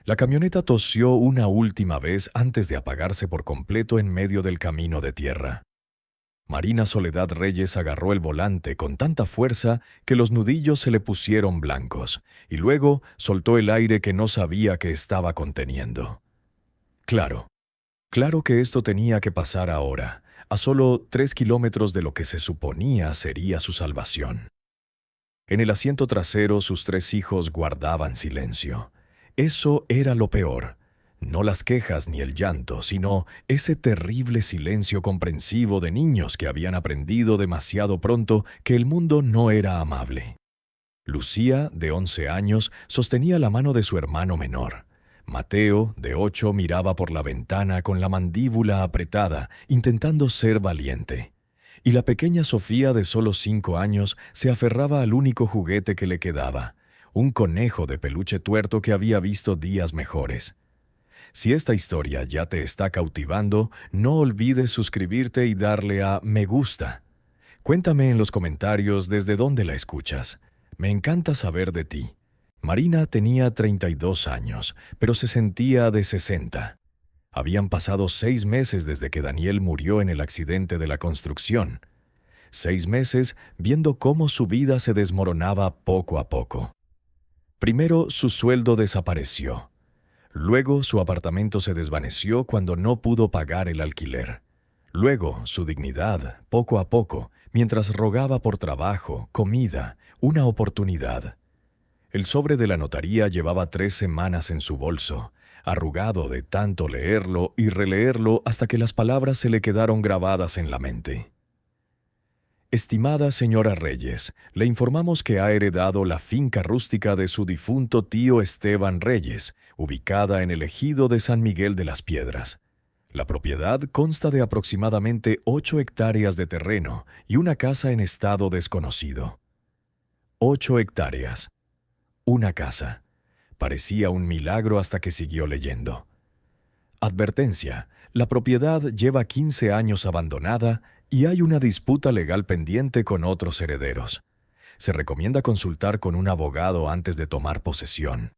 La camioneta tosió una última vez antes de apagarse por completo en medio del camino de tierra. Marina Soledad Reyes agarró el volante con tanta fuerza que los nudillos se le pusieron blancos, y luego soltó el aire que no sabía que estaba conteniendo. Claro que esto tenía que pasar ahora, a solo 3 kilómetros de lo que se suponía sería su salvación. En el asiento trasero sus 3 hijos guardaban silencio. Eso era lo peor. No las quejas ni el llanto, sino ese terrible silencio comprensivo de niños que habían aprendido demasiado pronto que el mundo no era amable. Lucía, de 11 años, sostenía la mano de su hermano menor. Mateo, de 8, miraba por la ventana con la mandíbula apretada, intentando ser valiente. Y la pequeña Sofía, de solo 5 años, se aferraba al único juguete que le quedaba, un conejo de peluche tuerto que había visto días mejores. Si esta historia ya te está cautivando, no olvides suscribirte y darle a me gusta. Cuéntame en los comentarios desde dónde la escuchas. Me encanta saber de ti. Marina tenía 32 años, pero se sentía de 60. Habían pasado 6 meses desde que Daniel murió en el accidente de la construcción. 6 meses viendo cómo su vida se desmoronaba poco a poco. Primero su sueldo desapareció. Luego su apartamento se desvaneció cuando no pudo pagar el alquiler. Luego su dignidad, poco a poco, mientras rogaba por trabajo, comida, una oportunidad. El sobre de la notaría llevaba 3 semanas en su bolso, arrugado de tanto leerlo y releerlo hasta que las palabras se le quedaron grabadas en la mente. Estimada señora Reyes, le informamos que ha heredado la finca rústica de su difunto tío Esteban Reyes, ubicada en el ejido de San Miguel de las Piedras. La propiedad consta de aproximadamente 8 hectáreas de terreno y una casa en estado desconocido. 8 hectáreas. Una casa. Parecía un milagro hasta que siguió leyendo. Advertencia: la propiedad lleva 15 años abandonada y hay una disputa legal pendiente con otros herederos. Se recomienda consultar con un abogado antes de tomar posesión.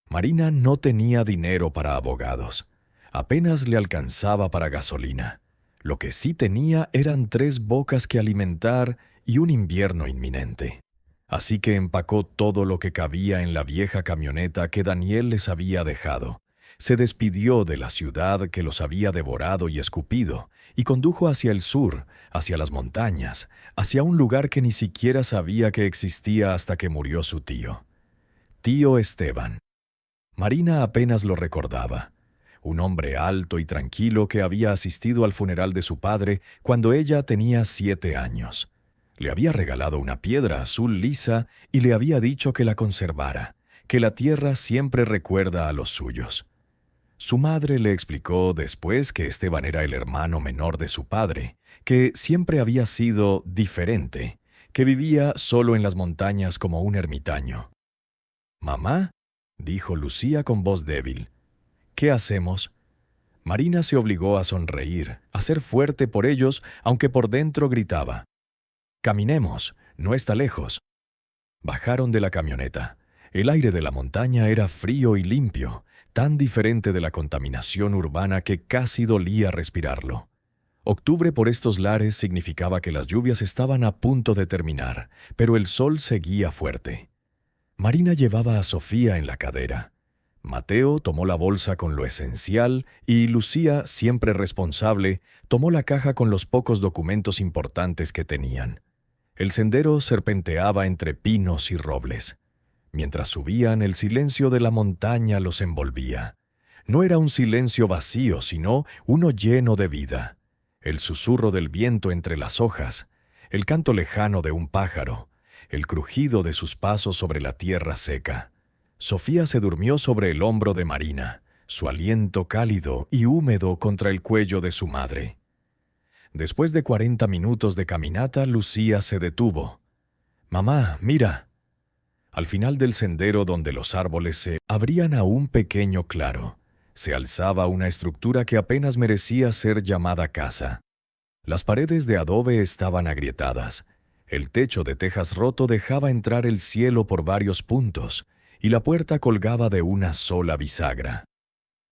Marina no tenía dinero para abogados. Apenas le alcanzaba para gasolina. Lo que sí tenía eran 3 bocas que alimentar y un invierno inminente. Así que empacó todo lo que cabía en la vieja camioneta que Daniel les había dejado. Se despidió de la ciudad que los había devorado y escupido, y condujo hacia el sur, hacia las montañas, hacia un lugar que ni siquiera sabía que existía hasta que murió su tío. Tío Esteban. Marina apenas lo recordaba. Un hombre alto y tranquilo que había asistido al funeral de su padre cuando ella tenía 7 años. Le había regalado una piedra azul lisa y le había dicho que la conservara, que la tierra siempre recuerda a los suyos. Su madre le explicó después que Esteban era el hermano menor de su padre, que siempre había sido diferente, que vivía solo en las montañas como un ermitaño. «Mamá», dijo Lucía con voz débil, «¿qué hacemos?» Marina se obligó a sonreír, a ser fuerte por ellos, aunque por dentro gritaba. «Caminemos, no está lejos». Bajaron de la camioneta. El aire de la montaña era frío y limpio, tan diferente de la contaminación urbana que casi dolía respirarlo. Octubre por estos lares significaba que las lluvias estaban a punto de terminar, pero el sol seguía fuerte. Marina llevaba a Sofía en la cadera. Mateo tomó la bolsa con lo esencial y Lucía, siempre responsable, tomó la caja con los pocos documentos importantes que tenían. El sendero serpenteaba entre pinos y robles. Mientras subían, el silencio de la montaña los envolvía. No era un silencio vacío, sino uno lleno de vida. El susurro del viento entre las hojas, el canto lejano de un pájaro, el crujido de sus pasos sobre la tierra seca. Sofía se durmió sobre el hombro de Marina, su aliento cálido y húmedo contra el cuello de su madre. Después de 40 minutos de caminata, Lucía se detuvo. «Mamá, mira». Al final del sendero donde los árboles se abrían a un pequeño claro, se alzaba una estructura que apenas merecía ser llamada casa. Las paredes de adobe estaban agrietadas. El techo de tejas roto dejaba entrar el cielo por varios puntos, y la puerta colgaba de una sola bisagra.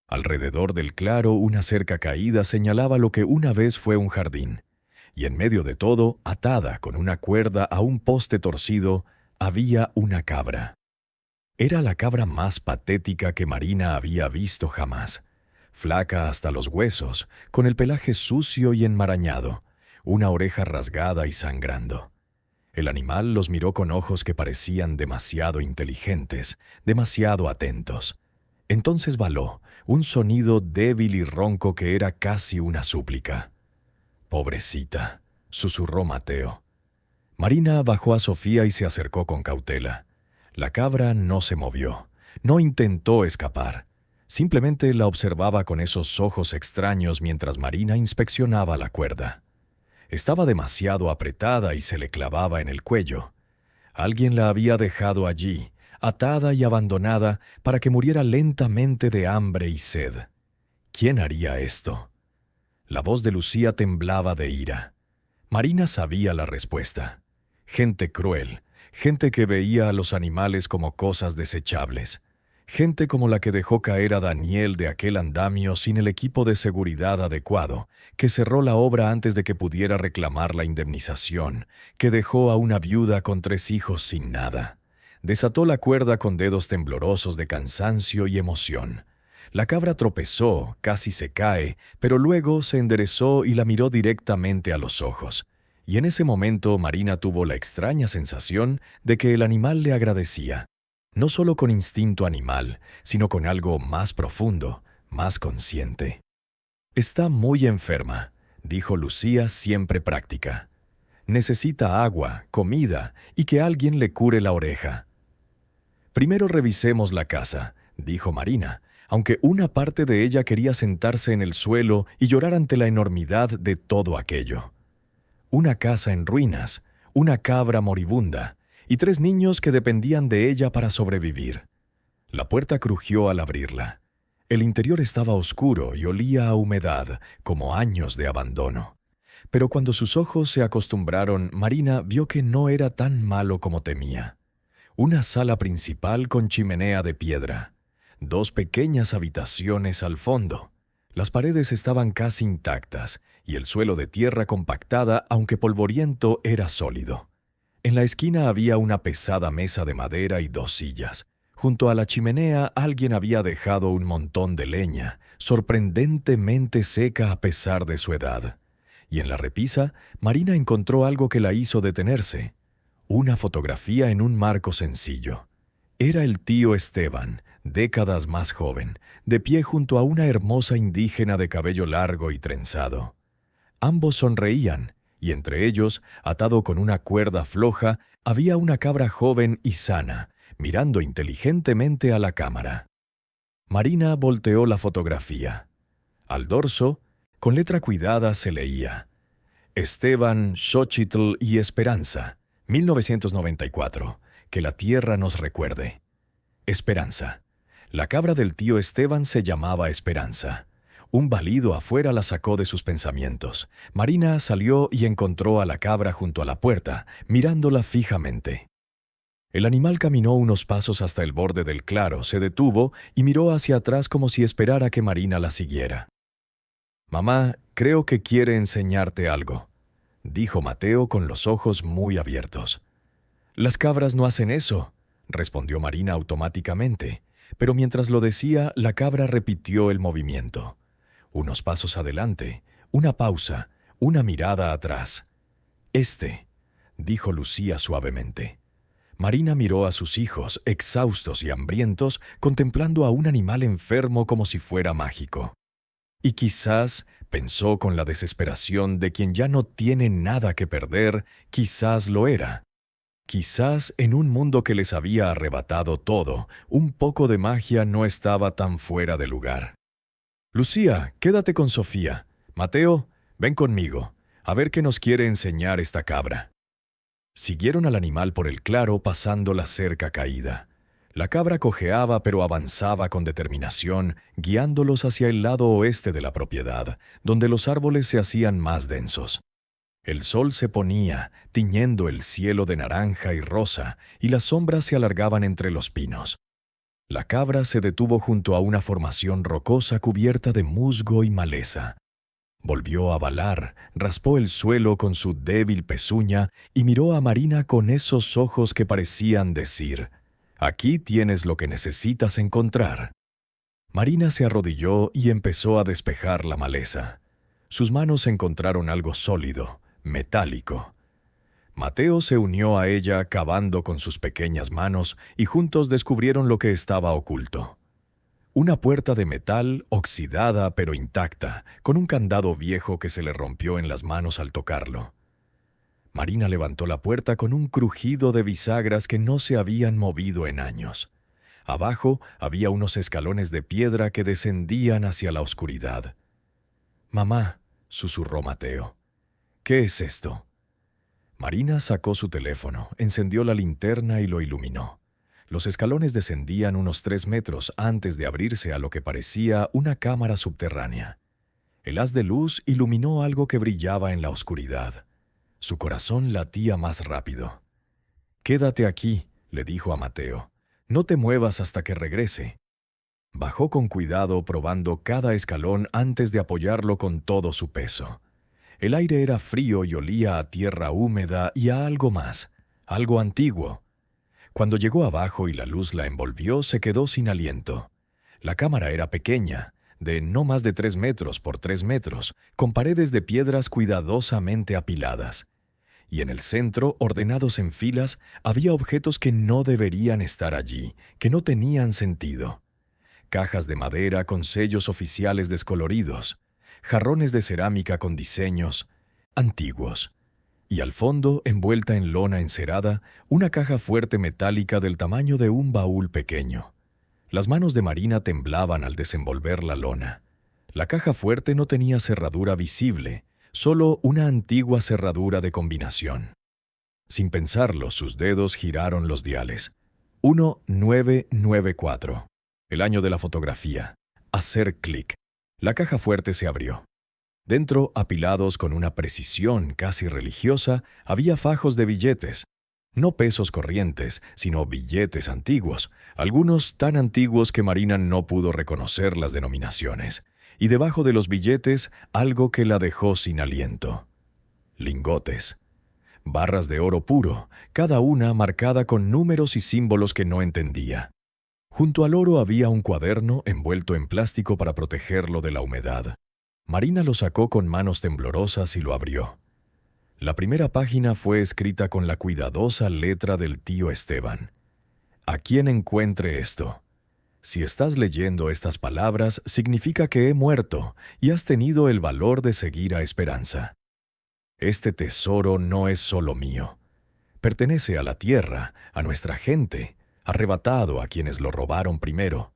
Alrededor del claro, una cerca caída señalaba lo que una vez fue un jardín, y en medio de todo, atada con una cuerda a un poste torcido, había una cabra. Era la cabra más patética que Marina había visto jamás. Flaca hasta los huesos, con el pelaje sucio y enmarañado, una oreja rasgada y sangrando. El animal los miró con ojos que parecían demasiado inteligentes, demasiado atentos. Entonces baló, un sonido débil y ronco que era casi una súplica. «Pobrecita», susurró Mateo. Marina bajó a Sofía y se acercó con cautela. La cabra no se movió, no intentó escapar. Simplemente la observaba con esos ojos extraños mientras Marina inspeccionaba la cuerda. Estaba demasiado apretada y se le clavaba en el cuello. Alguien la había dejado allí, atada y abandonada, para que muriera lentamente de hambre y sed. ¿Quién haría esto? La voz de Lucía temblaba de ira. Marina sabía la respuesta. Gente cruel, gente que veía a los animales como cosas desechables. Gente como la que dejó caer a Daniel de aquel andamio sin el equipo de seguridad adecuado, que cerró la obra antes de que pudiera reclamar la indemnización, que dejó a una viuda con 3 hijos sin nada. Desató la cuerda con dedos temblorosos de cansancio y emoción. La cabra tropezó, casi se cae, pero luego se enderezó y la miró directamente a los ojos. Y en ese momento Marina tuvo la extraña sensación de que el animal le agradecía. No solo con instinto animal, sino con algo más profundo, más consciente. «Está muy enferma», dijo Lucía, siempre práctica. «Necesita agua, comida y que alguien le cure la oreja». «Primero revisemos la casa», dijo Marina, aunque una parte de ella quería sentarse en el suelo y llorar ante la enormidad de todo aquello. Una casa en ruinas, una cabra moribunda, y 3 niños que dependían de ella para sobrevivir. La puerta crujió al abrirla. El interior estaba oscuro y olía a humedad, como años de abandono. Pero cuando sus ojos se acostumbraron, Marina vio que no era tan malo como temía. Una sala principal con chimenea de piedra. 2 pequeñas habitaciones al fondo. Las paredes estaban casi intactas, y el suelo de tierra compactada, aunque polvoriento, era sólido. En la esquina había una pesada mesa de madera y 2 sillas. Junto a la chimenea alguien había dejado un montón de leña, sorprendentemente seca a pesar de su edad. Y en la repisa, Marina encontró algo que la hizo detenerse. Una fotografía en un marco sencillo. Era el tío Esteban, décadas más joven, de pie junto a una hermosa indígena de cabello largo y trenzado. Ambos sonreían, y entre ellos, atado con una cuerda floja, había una cabra joven y sana, mirando inteligentemente a la cámara. Marina volteó la fotografía. Al dorso, con letra cuidada, se leía: Esteban, Xochitl y Esperanza, 1994. Que la tierra nos recuerde. Esperanza. La cabra del tío Esteban se llamaba Esperanza. Un balido afuera la sacó de sus pensamientos. Marina salió y encontró a la cabra junto a la puerta, mirándola fijamente. El animal caminó unos pasos hasta el borde del claro, se detuvo y miró hacia atrás como si esperara que Marina la siguiera. «Mamá, creo que quiere enseñarte algo», dijo Mateo con los ojos muy abiertos. «Las cabras no hacen eso», respondió Marina automáticamente, pero mientras lo decía, la cabra repitió el movimiento. Unos pasos adelante, una pausa, una mirada atrás. Dijo Lucía suavemente. Marina miró a sus hijos, exhaustos y hambrientos, contemplando a un animal enfermo como si fuera mágico. Y quizás, pensó con la desesperación de quien ya no tiene nada que perder, quizás lo era. Quizás en un mundo que les había arrebatado todo, un poco de magia no estaba tan fuera de lugar. «Lucía, quédate con Sofía. Mateo, ven conmigo, a ver qué nos quiere enseñar esta cabra». Siguieron al animal por el claro pasando la cerca caída. La cabra cojeaba pero avanzaba con determinación, guiándolos hacia el lado oeste de la propiedad, donde los árboles se hacían más densos. El sol se ponía, tiñendo el cielo de naranja y rosa, y las sombras se alargaban entre los pinos. La cabra se detuvo junto a una formación rocosa cubierta de musgo y maleza. Volvió a balar, raspó el suelo con su débil pezuña y miró a Marina con esos ojos que parecían decir: «Aquí tienes lo que necesitas encontrar». Marina se arrodilló y empezó a despejar la maleza. Sus manos encontraron algo sólido, metálico. Mateo se unió a ella cavando con sus pequeñas manos y juntos descubrieron lo que estaba oculto. Una puerta de metal oxidada pero intacta, con un candado viejo que se le rompió en las manos al tocarlo. Marina levantó la puerta con un crujido de bisagras que no se habían movido en años. Abajo había unos escalones de piedra que descendían hacia la oscuridad. «Mamá», susurró Mateo, «¿qué es esto?». Marina sacó su teléfono, encendió la linterna y lo iluminó. Los escalones descendían unos 3 metros antes de abrirse a lo que parecía una cámara subterránea. El haz de luz iluminó algo que brillaba en la oscuridad. Su corazón latía más rápido. «Quédate aquí», le dijo a Mateo. «No te muevas hasta que regrese». Bajó con cuidado, probando cada escalón antes de apoyarlo con todo su peso. El aire era frío y olía a tierra húmeda y a algo más, algo antiguo. Cuando llegó abajo y la luz la envolvió, se quedó sin aliento. La cámara era pequeña, de no más de 3 metros por 3 metros, con paredes de piedras cuidadosamente apiladas. Y en el centro, ordenados en filas, había objetos que no deberían estar allí, que no tenían sentido. Cajas de madera con sellos oficiales descoloridos, jarrones de cerámica con diseños antiguos. Y al fondo, envuelta en lona encerada, una caja fuerte metálica del tamaño de un baúl pequeño. Las manos de Marina temblaban al desenvolver la lona. La caja fuerte no tenía cerradura visible, solo una antigua cerradura de combinación. Sin pensarlo, sus dedos giraron los diales. 1994. El año de la fotografía. Hacer clic. La caja fuerte se abrió. Dentro, apilados con una precisión casi religiosa, había fajos de billetes. No pesos corrientes, sino billetes antiguos, algunos tan antiguos que Marina no pudo reconocer las denominaciones. Y debajo de los billetes, algo que la dejó sin aliento. Lingotes. Barras de oro puro, cada una marcada con números y símbolos que no entendía. Junto al oro había un cuaderno envuelto en plástico para protegerlo de la humedad. Marina lo sacó con manos temblorosas y lo abrió. La primera página fue escrita con la cuidadosa letra del tío Esteban. «A quien encuentre esto. Si estás leyendo estas palabras, significa que he muerto y has tenido el valor de seguir a Esperanza. Este tesoro no es solo mío. Pertenece a la tierra, a nuestra gente, arrebatado a quienes lo robaron primero.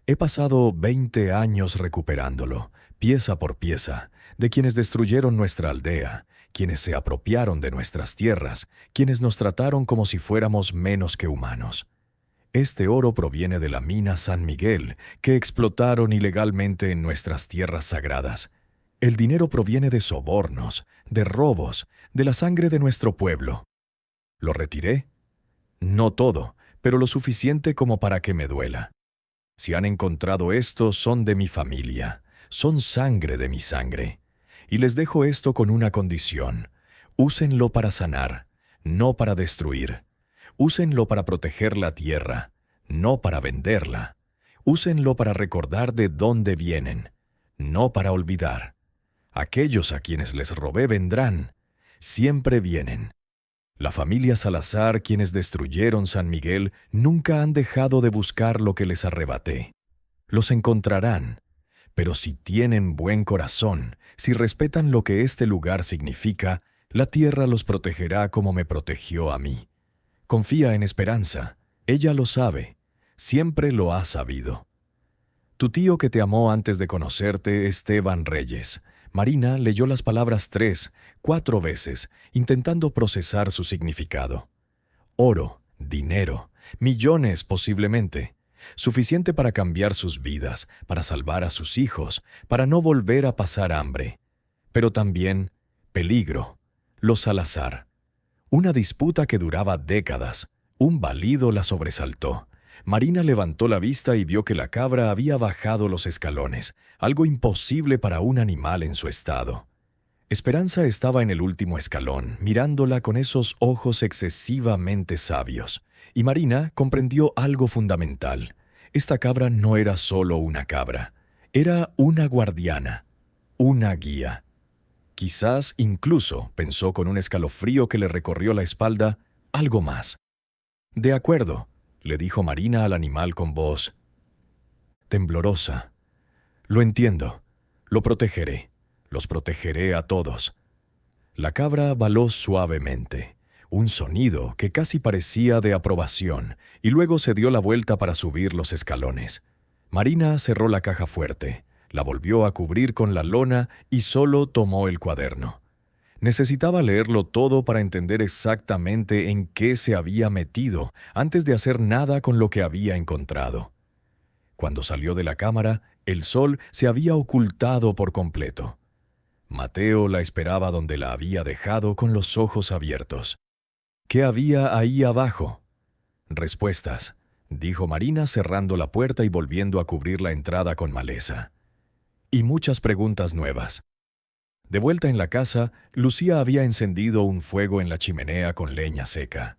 He pasado 20 años recuperándolo, pieza por pieza, de quienes destruyeron nuestra aldea, quienes se apropiaron de nuestras tierras, quienes nos trataron como si fuéramos menos que humanos. Este oro proviene de la mina San Miguel, que explotaron ilegalmente en nuestras tierras sagradas. El dinero proviene de sobornos, de robos, de la sangre de nuestro pueblo. ¿Lo retiré? No todo, pero lo suficiente como para que me duela. Si han encontrado esto, son de mi familia, son sangre de mi sangre. Y les dejo esto con una condición: úsenlo para sanar, no para destruir. Úsenlo para proteger la tierra, no para venderla. Úsenlo para recordar de dónde vienen, no para olvidar. Aquellos a quienes les robé vendrán, siempre vienen. La familia Salazar, quienes destruyeron San Miguel, nunca han dejado de buscar lo que les arrebaté. Los encontrarán, pero si tienen buen corazón, si respetan lo que este lugar significa, la tierra los protegerá como me protegió a mí. Confía en Esperanza, ella lo sabe, siempre lo ha sabido. Tu tío que te amó antes de conocerte, Esteban Reyes. Marina leyó las palabras 3, 4 veces, intentando procesar su significado. Oro, dinero, millones posiblemente. Suficiente para cambiar sus vidas, para salvar a sus hijos, para no volver a pasar hambre. Pero también peligro, los Salazar. Una disputa que duraba décadas. Un balido la sobresaltó. Marina levantó la vista y vio que la cabra había bajado los escalones, algo imposible para un animal en su estado. Esperanza estaba en el último escalón, mirándola con esos ojos excesivamente sabios, y Marina comprendió algo fundamental. Esta cabra no era solo una cabra, era una guardiana, una guía. Quizás incluso, pensó con un escalofrío que le recorrió la espalda, algo más. «De acuerdo», le dijo Marina al animal con voz temblorosa. «Lo entiendo. Lo protegeré. Los protegeré a todos». La cabra baló suavemente, un sonido que casi parecía de aprobación, y luego se dio la vuelta para subir los escalones. Marina cerró la caja fuerte, la volvió a cubrir con la lona y solo tomó el cuaderno. Necesitaba leerlo todo para entender exactamente en qué se había metido antes de hacer nada con lo que había encontrado. Cuando salió de la cámara, el sol se había ocultado por completo. Mateo la esperaba donde la había dejado con los ojos abiertos. ¿Qué había ahí abajo? Respuestas, dijo Marina cerrando la puerta y volviendo a cubrir la entrada con maleza. Y muchas preguntas nuevas. De vuelta en la casa, Lucía había encendido un fuego en la chimenea con leña seca.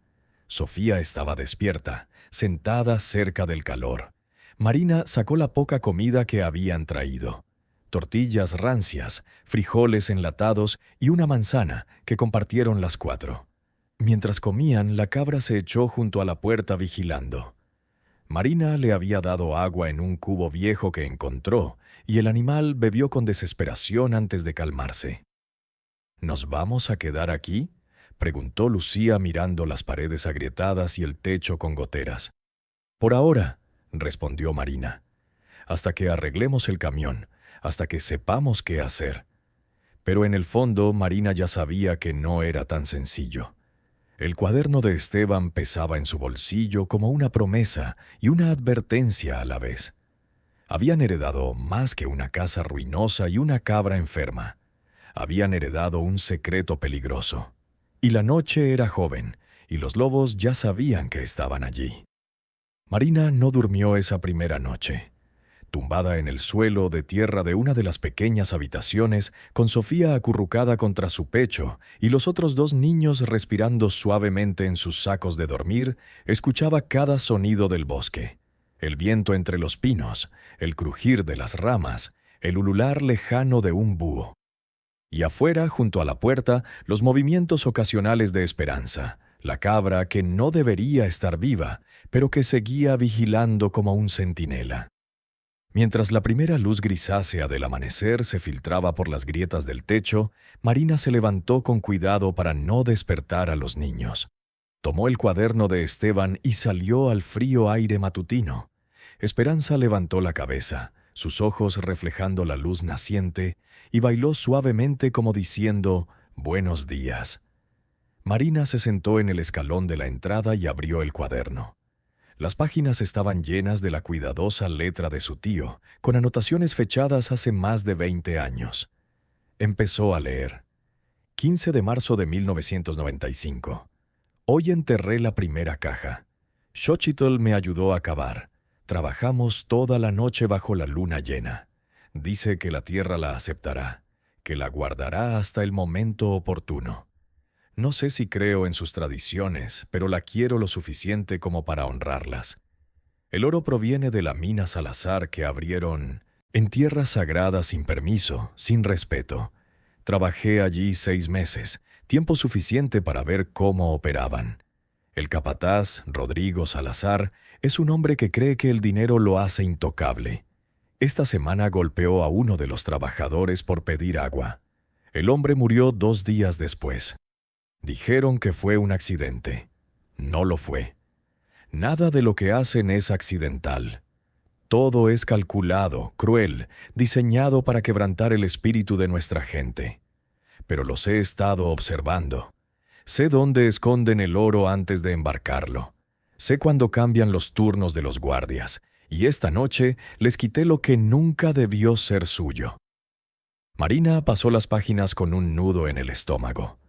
Sofía estaba despierta, sentada cerca del calor. Marina sacó la poca comida que habían traído. Tortillas rancias, frijoles enlatados y una manzana que compartieron las 4. Mientras comían, la cabra se echó junto a la puerta vigilando. Marina le había dado agua en un cubo viejo que encontró, y el animal bebió con desesperación antes de calmarse. ¿Nos vamos a quedar aquí?, preguntó Lucía mirando las paredes agrietadas y el techo con goteras. Por ahora, respondió Marina, hasta que arreglemos el camión, hasta que sepamos qué hacer. Pero en el fondo, Marina ya sabía que no era tan sencillo. El cuaderno de Esteban pesaba en su bolsillo como una promesa y una advertencia a la vez. Habían heredado más que una casa ruinosa y una cabra enferma. Habían heredado un secreto peligroso. Y la noche era joven, y los lobos ya sabían que estaban allí. Marina no durmió esa primera noche. Tumbada en el suelo de tierra de una de las pequeñas habitaciones, con Sofía acurrucada contra su pecho y los otros 2 niños respirando suavemente en sus sacos de dormir, escuchaba cada sonido del bosque. El viento entre los pinos, el crujir de las ramas, el ulular lejano de un búho. Y afuera, junto a la puerta, los movimientos ocasionales de Esperanza, la cabra que no debería estar viva, pero que seguía vigilando como un centinela. Mientras la primera luz grisácea del amanecer se filtraba por las grietas del techo, Marina se levantó con cuidado para no despertar a los niños. Tomó el cuaderno de Esteban y salió al frío aire matutino. Esperanza levantó la cabeza, sus ojos reflejando la luz naciente, y bailó suavemente como diciendo «Buenos días». Marina se sentó en el escalón de la entrada y abrió el cuaderno. Las páginas estaban llenas de la cuidadosa letra de su tío, con anotaciones fechadas hace más de 20 años. Empezó a leer. 15 de marzo de 1995. Hoy enterré la primera caja. Xochitl me ayudó a cavar. Trabajamos toda la noche bajo la luna llena. Dice que la tierra la aceptará, que la guardará hasta el momento oportuno. No sé si creo en sus tradiciones, pero la quiero lo suficiente como para honrarlas. El oro proviene de la mina Salazar que abrieron en tierras sagradas sin permiso, sin respeto. Trabajé allí 6 meses, tiempo suficiente para ver cómo operaban. El capataz, Rodrigo Salazar, es un hombre que cree que el dinero lo hace intocable. Esta semana golpeó a uno de los trabajadores por pedir agua. El hombre murió 2 días después. Dijeron que fue un accidente. No lo fue. Nada de lo que hacen es accidental. Todo es calculado, cruel, diseñado para quebrantar el espíritu de nuestra gente. Pero los he estado observando. Sé dónde esconden el oro antes de embarcarlo. Sé cuándo cambian los turnos de los guardias. Y esta noche les quité lo que nunca debió ser suyo. Marina pasó las páginas con un nudo en el estómago.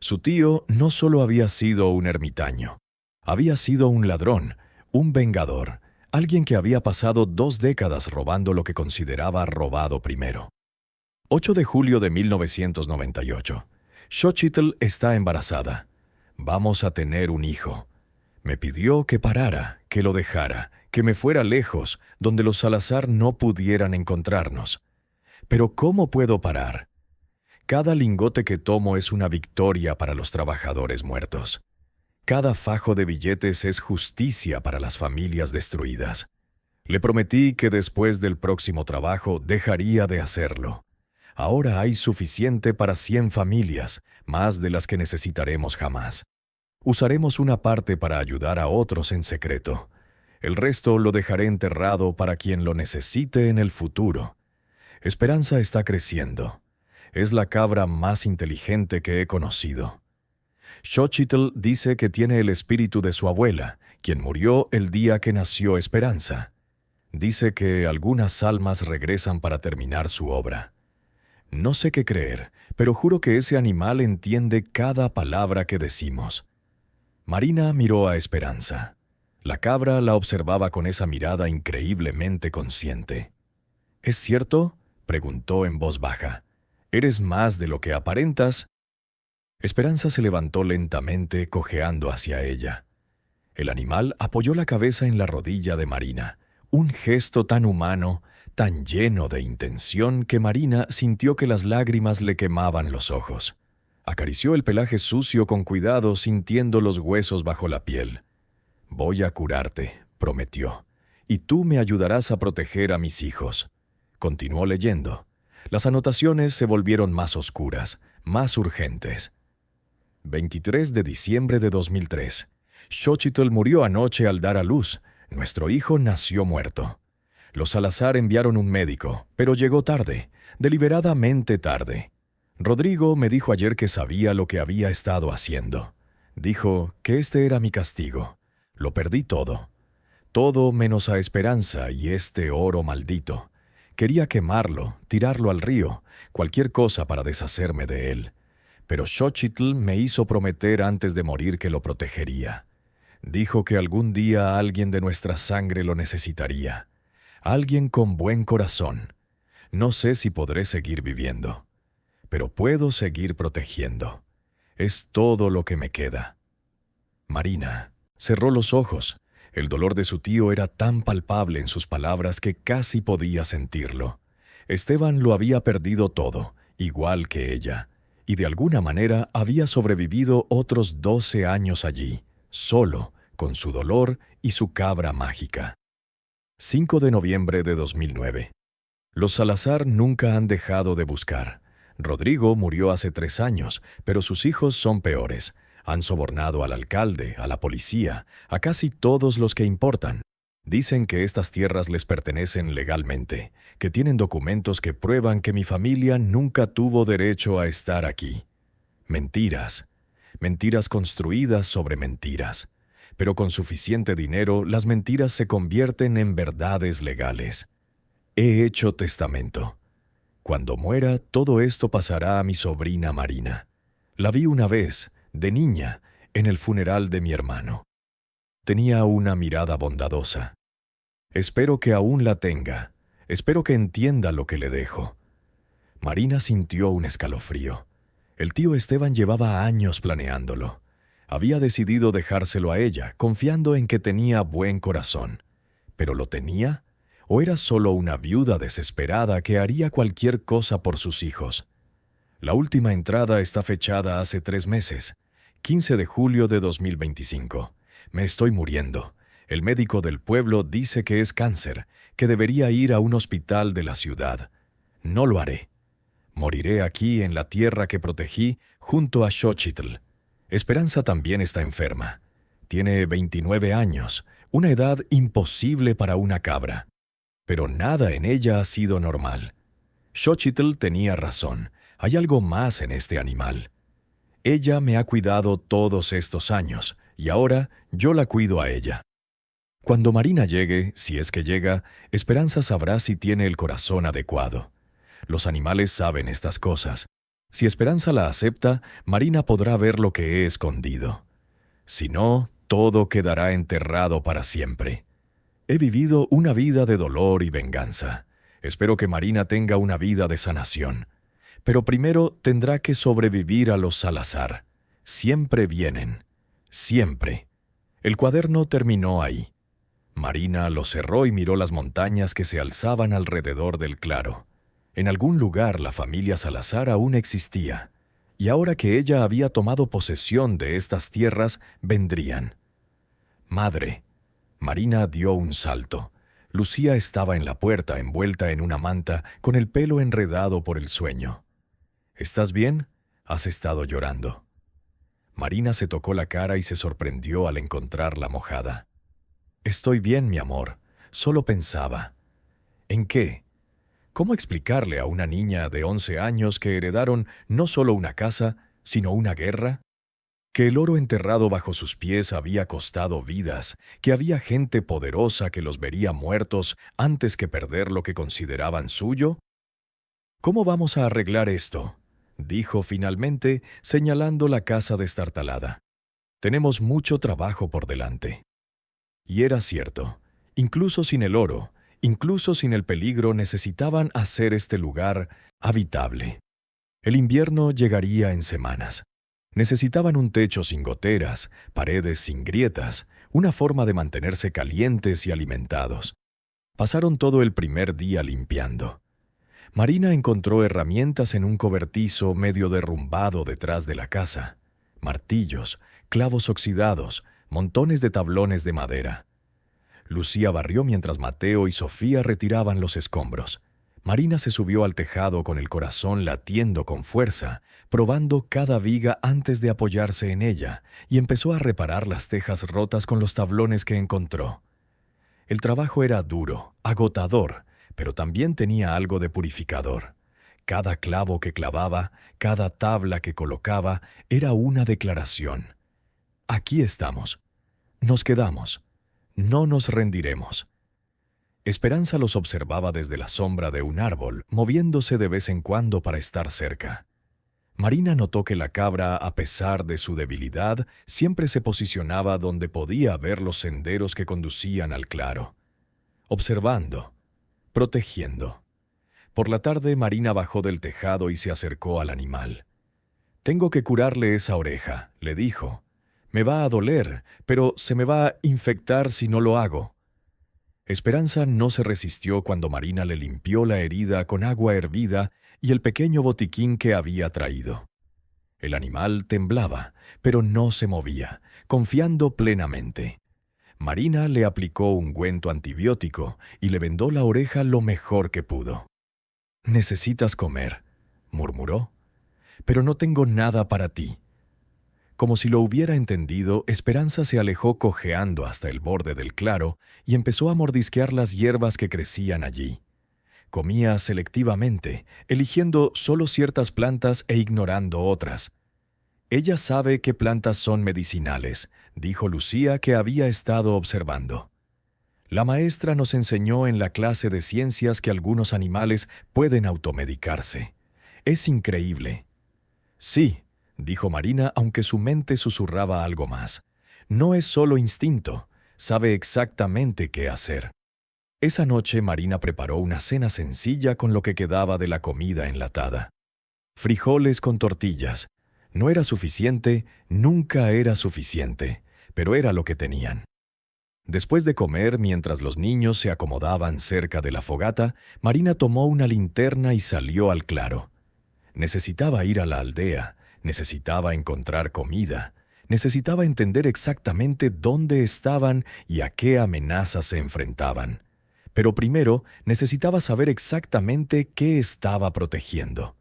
Su tío no solo había sido un ermitaño, había sido un ladrón, un vengador, alguien que había pasado 2 décadas robando lo que consideraba robado primero. 8 de julio de 1998. Xochitl está embarazada. Vamos a tener un hijo. Me pidió que parara, que lo dejara, que me fuera lejos, donde los Salazar no pudieran encontrarnos. Pero ¿cómo puedo parar? Cada lingote que tomo es una victoria para los trabajadores muertos. Cada fajo de billetes es justicia para las familias destruidas. Le prometí que después del próximo trabajo dejaría de hacerlo. Ahora hay suficiente para 100 familias, más de las que necesitaremos jamás. Usaremos una parte para ayudar a otros en secreto. El resto lo dejaré enterrado para quien lo necesite en el futuro. Esperanza está creciendo. Es la cabra más inteligente que he conocido. Xochitl dice que tiene el espíritu de su abuela, quien murió el día que nació Esperanza. Dice que algunas almas regresan para terminar su obra. No sé qué creer, pero juro que ese animal entiende cada palabra que decimos. Marina miró a Esperanza. La cabra la observaba con esa mirada increíblemente consciente. ¿Es cierto?, preguntó en voz baja. ¿Eres más de lo que aparentas? Esperanza se levantó lentamente, cojeando hacia ella. El animal apoyó la cabeza en la rodilla de Marina, un gesto tan humano, tan lleno de intención que Marina sintió que las lágrimas le quemaban los ojos. Acarició el pelaje sucio con cuidado, sintiendo los huesos bajo la piel. «Voy a curarte», prometió, «y tú me ayudarás a proteger a mis hijos». Continuó leyendo. Las anotaciones se volvieron más oscuras, más urgentes. 23 de diciembre de 2003. Xochitl murió anoche al dar a luz. Nuestro hijo nació muerto. Los Salazar enviaron un médico, pero llegó tarde, deliberadamente tarde. Rodrigo me dijo ayer que sabía lo que había estado haciendo. Dijo que este era mi castigo. Lo perdí todo. Todo menos a Esperanza y este oro maldito. Quería quemarlo, tirarlo al río, cualquier cosa para deshacerme de él. Pero Xochitl me hizo prometer antes de morir que lo protegería. Dijo que algún día alguien de nuestra sangre lo necesitaría. Alguien con buen corazón. No sé si podré seguir viviendo, pero puedo seguir protegiendo. Es todo lo que me queda. Marina cerró los ojos. El dolor de su tío era tan palpable en sus palabras que casi podía sentirlo. Esteban lo había perdido todo, igual que ella, y de alguna manera había sobrevivido otros 12 años allí, solo, con su dolor y su cabra mágica. 5 de noviembre de 2009. Los Salazar nunca han dejado de buscar. Rodrigo murió hace 3 años, pero sus hijos son peores. Han sobornado al alcalde, a la policía, a casi todos los que importan. Dicen que estas tierras les pertenecen legalmente, que tienen documentos que prueban que mi familia nunca tuvo derecho a estar aquí. Mentiras. Mentiras construidas sobre mentiras. Pero con suficiente dinero, las mentiras se convierten en verdades legales. He hecho testamento. Cuando muera, todo esto pasará a mi sobrina Marina. La vi una vez, de niña, en el funeral de mi hermano. Tenía una mirada bondadosa. Espero que aún la tenga. Espero que entienda lo que le dejo. Marina sintió un escalofrío. El tío Esteban llevaba años planeándolo. Había decidido dejárselo a ella, confiando en que tenía buen corazón. ¿Pero lo tenía? ¿O era solo una viuda desesperada que haría cualquier cosa por sus hijos? La última entrada está fechada hace 3 meses, 15 de julio de 2025. Me estoy muriendo. El médico del pueblo dice que es cáncer, que debería ir a un hospital de la ciudad. No lo haré. Moriré aquí en la tierra que protegí junto a Xochitl. Esperanza también está enferma. Tiene 29 años, una edad imposible para una cabra. Pero nada en ella ha sido normal. Xochitl tenía razón. Hay algo más en este animal. Ella me ha cuidado todos estos años, y ahora yo la cuido a ella. Cuando Marina llegue, si es que llega, Esperanza sabrá si tiene el corazón adecuado. Los animales saben estas cosas. Si Esperanza la acepta, Marina podrá ver lo que he escondido. Si no, Todo quedará enterrado para siempre. He vivido una vida de dolor y venganza. Espero que Marina tenga una vida de sanación. Pero primero tendrá que sobrevivir a los Salazar. Siempre vienen. Siempre. El cuaderno terminó ahí. Marina lo cerró y miró las montañas que se alzaban alrededor del claro. En algún lugar la familia Salazar aún existía, y ahora que ella había tomado posesión de estas tierras, vendrían. Madre. Marina dio un salto. Lucía estaba en la puerta, envuelta en una manta, con el pelo enredado por el sueño. ¿Estás bien? Has estado llorando. Marina se tocó la cara y se sorprendió al encontrarla mojada. Estoy bien, mi amor. Solo pensaba. ¿En qué? ¿Cómo explicarle a una niña de 11 años que heredaron no solo una casa, sino una guerra? Que el oro enterrado bajo sus pies había costado vidas, que había gente poderosa que los vería muertos antes que perder lo que consideraban suyo. ¿Cómo vamos a arreglar esto?, dijo finalmente, señalando la casa destartalada. Tenemos mucho trabajo por delante. Y era cierto. Incluso sin el oro, incluso sin el peligro, necesitaban hacer este lugar habitable. El invierno llegaría en semanas. Necesitaban un techo sin goteras, paredes sin grietas, una forma de mantenerse calientes y alimentados. Pasaron todo el primer día limpiando. Marina encontró herramientas en un cobertizo medio derrumbado detrás de la casa. Martillos, clavos oxidados, montones de tablones de madera. Lucía barrió mientras Mateo y Sofía retiraban los escombros. Marina se subió al tejado con el corazón latiendo con fuerza, probando cada viga antes de apoyarse en ella, y empezó a reparar las tejas rotas con los tablones que encontró. El trabajo era duro, agotador, pero también tenía algo de purificador. Cada clavo que clavaba, cada tabla que colocaba, era una declaración. Aquí estamos. Nos quedamos. No nos rendiremos. Esperanza los observaba desde la sombra de un árbol, moviéndose de vez en cuando para estar cerca. Marina notó que la cabra, a pesar de su debilidad, siempre se posicionaba donde podía ver los senderos que conducían al claro. Observando, protegiendo. Por la tarde, Marina bajó del tejado y se acercó al animal. «Tengo que curarle esa oreja», le dijo. «Me va a doler, pero se me va a infectar si no lo hago». Esperanza no se resistió cuando Marina le limpió la herida con agua hervida y el pequeño botiquín que había traído. El animal temblaba, pero no se movía, confiando plenamente. Marina le aplicó ungüento antibiótico y le vendó la oreja lo mejor que pudo. «Necesitas comer», murmuró. «Pero no tengo nada para ti». Como si lo hubiera entendido, Esperanza se alejó cojeando hasta el borde del claro y empezó a mordisquear las hierbas que crecían allí. Comía selectivamente, eligiendo solo ciertas plantas e ignorando otras. «Ella sabe qué plantas son medicinales», dijo Lucía, que había estado observando. «La maestra nos enseñó en la clase de ciencias que algunos animales pueden automedicarse. Es increíble». «Sí», dijo Marina, aunque su mente susurraba algo más. «No es solo instinto, sabe exactamente qué hacer». Esa noche Marina preparó una cena sencilla con lo que quedaba de la comida enlatada. Frijoles con tortillas. No era suficiente, nunca era suficiente, pero era lo que tenían. Después de comer, mientras los niños se acomodaban cerca de la fogata, Marina tomó una linterna y salió al claro. Necesitaba ir a la aldea, necesitaba encontrar comida, necesitaba entender exactamente dónde estaban y a qué amenazas se enfrentaban. Pero primero necesitaba saber exactamente qué estaba protegiendo.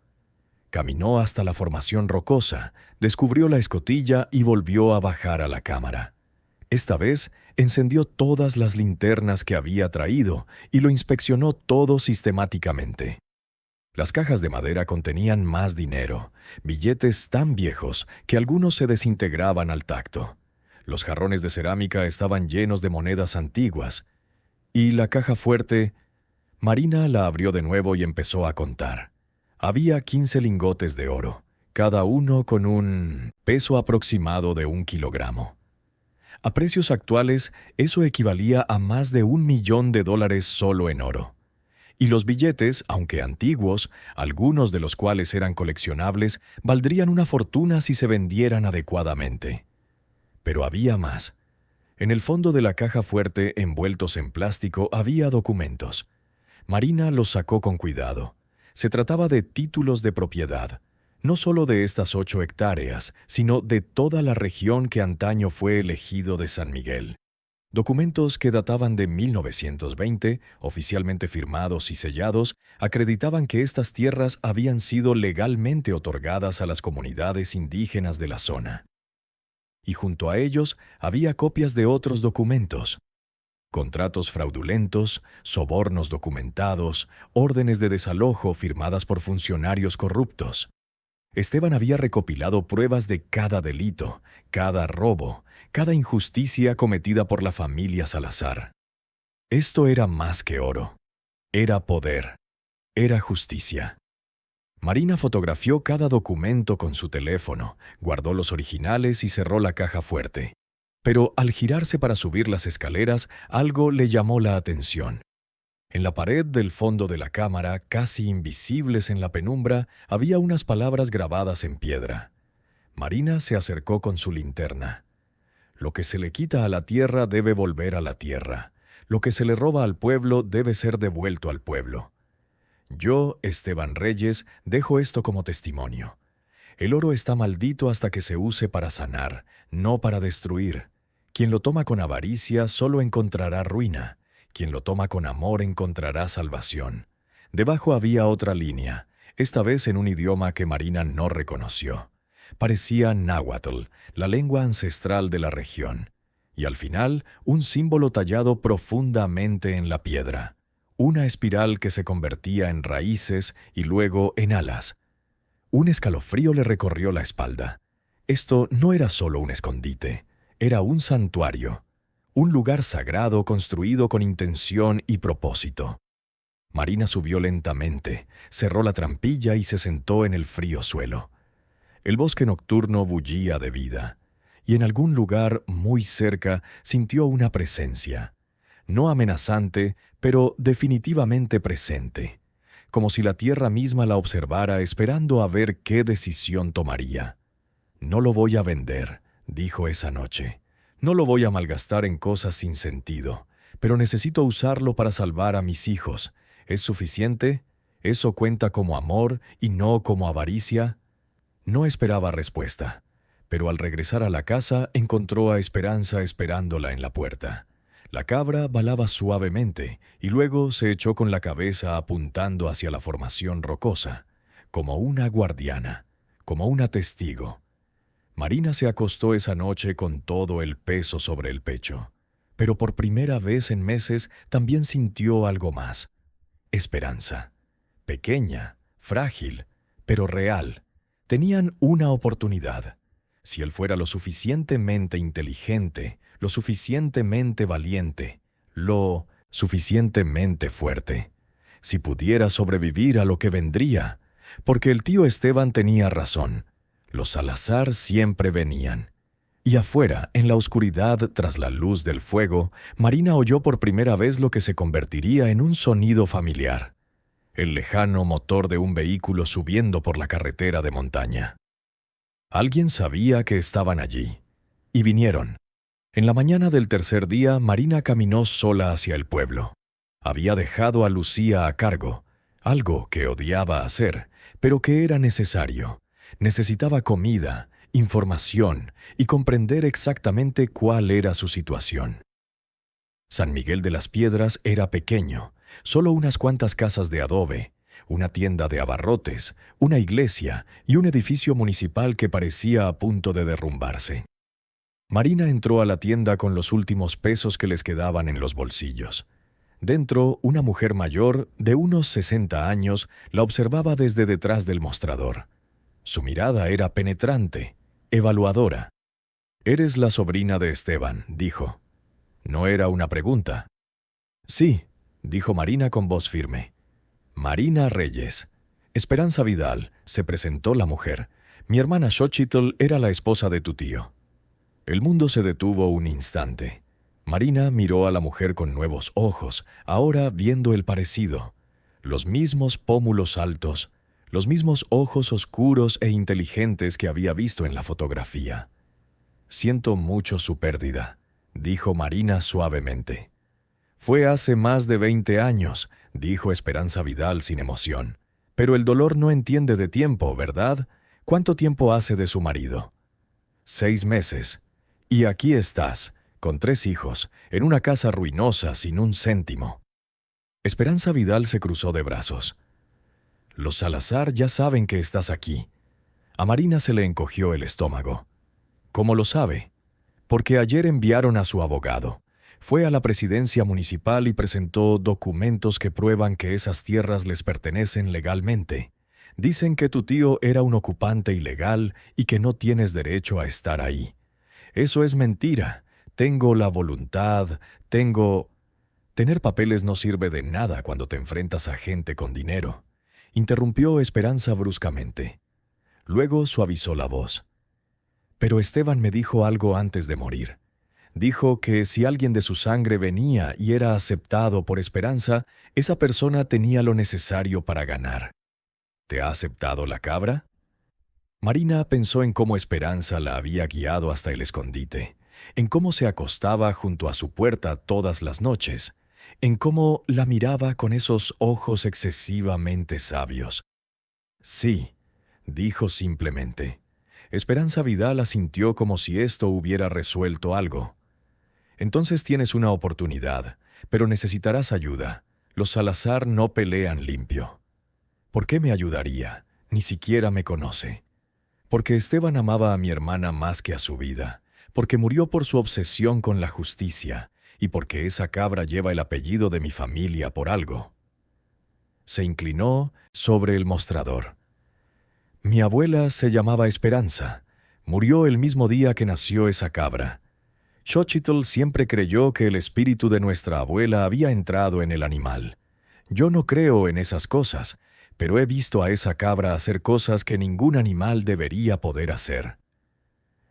Caminó hasta la formación rocosa, descubrió la escotilla y volvió a bajar a la cámara. Esta vez encendió todas las linternas que había traído y lo inspeccionó todo sistemáticamente. Las cajas de madera contenían más dinero, billetes tan viejos que algunos se desintegraban al tacto. Los jarrones de cerámica estaban llenos de monedas antiguas. Y la caja fuerte, Marina la abrió de nuevo y empezó a contar. Había 15 lingotes de oro, cada uno con un peso aproximado de 1 kilogramo. A precios actuales, eso equivalía a más de $1 millón solo en oro. Y los billetes, aunque antiguos, algunos de los cuales eran coleccionables, valdrían una fortuna si se vendieran adecuadamente. Pero había más. En el fondo de la caja fuerte, envueltos en plástico, había documentos. Marina los sacó con cuidado. Se trataba de títulos de propiedad, no solo de estas 8 hectáreas, sino de toda la región que antaño fue el ejido de San Miguel. Documentos que databan de 1920, oficialmente firmados y sellados, acreditaban que estas tierras habían sido legalmente otorgadas a las comunidades indígenas de la zona. Y junto a ellos había copias de otros documentos. Contratos fraudulentos, sobornos documentados, órdenes de desalojo firmadas por funcionarios corruptos. Esteban había recopilado pruebas de cada delito, cada robo, cada injusticia cometida por la familia Salazar. Esto era más que oro. Era poder. Era justicia. Marina fotografió cada documento con su teléfono, guardó los originales y cerró la caja fuerte. Pero al girarse para subir las escaleras, algo le llamó la atención. En la pared del fondo de la cámara, casi invisibles en la penumbra, había unas palabras grabadas en piedra. Marina se acercó con su linterna. Lo que se le quita a la tierra debe volver a la tierra. Lo que se le roba al pueblo debe ser devuelto al pueblo. Yo, Esteban Reyes, dejo esto como testimonio. El oro está maldito hasta que se use para sanar, no para destruir. Quien lo toma con avaricia solo encontrará ruina. Quien lo toma con amor encontrará salvación. Debajo había otra línea, esta vez en un idioma que Marina no reconoció. Parecía náhuatl, la lengua ancestral de la región. Y al final, un símbolo tallado profundamente en la piedra. Una espiral que se convertía en raíces y luego en alas. Un escalofrío le recorrió la espalda. Esto no era solo un escondite, era un santuario. Un lugar sagrado construido con intención y propósito. Marina subió lentamente, cerró la trampilla y se sentó en el frío suelo. El bosque nocturno bullía de vida, y en algún lugar muy cerca sintió una presencia. No amenazante, pero definitivamente presente, como si la tierra misma la observara esperando a ver qué decisión tomaría. «No lo voy a vender», dijo esa noche. «No lo voy a malgastar en cosas sin sentido, pero necesito usarlo para salvar a mis hijos. ¿Es suficiente? ¿Eso cuenta como amor y no como avaricia?» No esperaba respuesta, pero al regresar a la casa encontró a Esperanza esperándola en la puerta. La cabra balaba suavemente y luego se echó con la cabeza apuntando hacia la formación rocosa, como una guardiana, como una testigo. Marina se acostó esa noche con todo el peso sobre el pecho, pero por primera vez en meses también sintió algo más. Esperanza. Pequeña, frágil, pero real. Tenían una oportunidad. Si él fuera lo suficientemente inteligente, lo suficientemente valiente, lo suficientemente fuerte. Si pudiera sobrevivir a lo que vendría, porque el tío Esteban tenía razón. Los Salazar siempre venían. Y afuera, en la oscuridad, tras la luz del fuego, Marina oyó por primera vez lo que se convertiría en un sonido familiar. El lejano motor de un vehículo subiendo por la carretera de montaña. Alguien sabía que estaban allí. Y vinieron. En la mañana del tercer día, Marina caminó sola hacia el pueblo. Había dejado a Lucía a cargo, algo que odiaba hacer, pero que era necesario. Necesitaba comida, información y comprender exactamente cuál era su situación. San Miguel de las Piedras era pequeño, solo unas cuantas casas de adobe, una tienda de abarrotes, una iglesia y un edificio municipal que parecía a punto de derrumbarse. Marina entró a la tienda con los últimos pesos que les quedaban en los bolsillos. Dentro, una mujer mayor, de unos 60 años, la observaba desde detrás del mostrador. Su mirada era penetrante, evaluadora. «Eres la sobrina de Esteban», dijo. No era una pregunta. «Sí», dijo Marina con voz firme. «Marina Reyes». «Esperanza Vidal», se presentó la mujer. «Mi hermana Xochitl era la esposa de tu tío». El mundo se detuvo un instante. Marina miró a la mujer con nuevos ojos, ahora viendo el parecido. Los mismos pómulos altos, los mismos ojos oscuros e inteligentes que había visto en la fotografía. «Siento mucho su pérdida», dijo Marina suavemente. «Fue hace más de 20 años», dijo Esperanza Vidal sin emoción. «Pero el dolor no entiende de tiempo, ¿verdad? ¿Cuánto tiempo hace de su marido?» 6 meses. Y aquí estás, con 3 hijos, en una casa ruinosa, sin un céntimo. Esperanza Vidal se cruzó de brazos. «Los Salazar ya saben que estás aquí». A Marina se le encogió el estómago. «¿Cómo lo sabe?» «Porque ayer enviaron a su abogado. Fue a la presidencia municipal y presentó documentos que prueban que esas tierras les pertenecen legalmente. Dicen que tu tío era un ocupante ilegal y que no tienes derecho a estar ahí. Eso es mentira. Tengo la voluntad, Tener papeles no sirve de nada cuando te enfrentas a gente con dinero», interrumpió Esperanza bruscamente. Luego suavizó la voz. «Pero Esteban me dijo algo antes de morir. Dijo que si alguien de su sangre venía y era aceptado por Esperanza, esa persona tenía lo necesario para ganar. ¿Te ha aceptado la cabra?» Marina pensó en cómo Esperanza la había guiado hasta el escondite, en cómo se acostaba junto a su puerta todas las noches, en cómo la miraba con esos ojos excesivamente sabios. «Sí», dijo simplemente. Esperanza Vidal asintió como si esto hubiera resuelto algo. «Entonces tienes una oportunidad, pero necesitarás ayuda. Los Salazar no pelean limpio». «¿Por qué me ayudaría? Ni siquiera me conoce». «Porque Esteban amaba a mi hermana más que a su vida, porque murió por su obsesión con la justicia, y porque esa cabra lleva el apellido de mi familia por algo». Se inclinó sobre el mostrador. «Mi abuela se llamaba Esperanza. Murió el mismo día que nació esa cabra. Xochitl siempre creyó que el espíritu de nuestra abuela había entrado en el animal. Yo no creo en esas cosas, pero he visto a esa cabra hacer cosas que ningún animal debería poder hacer».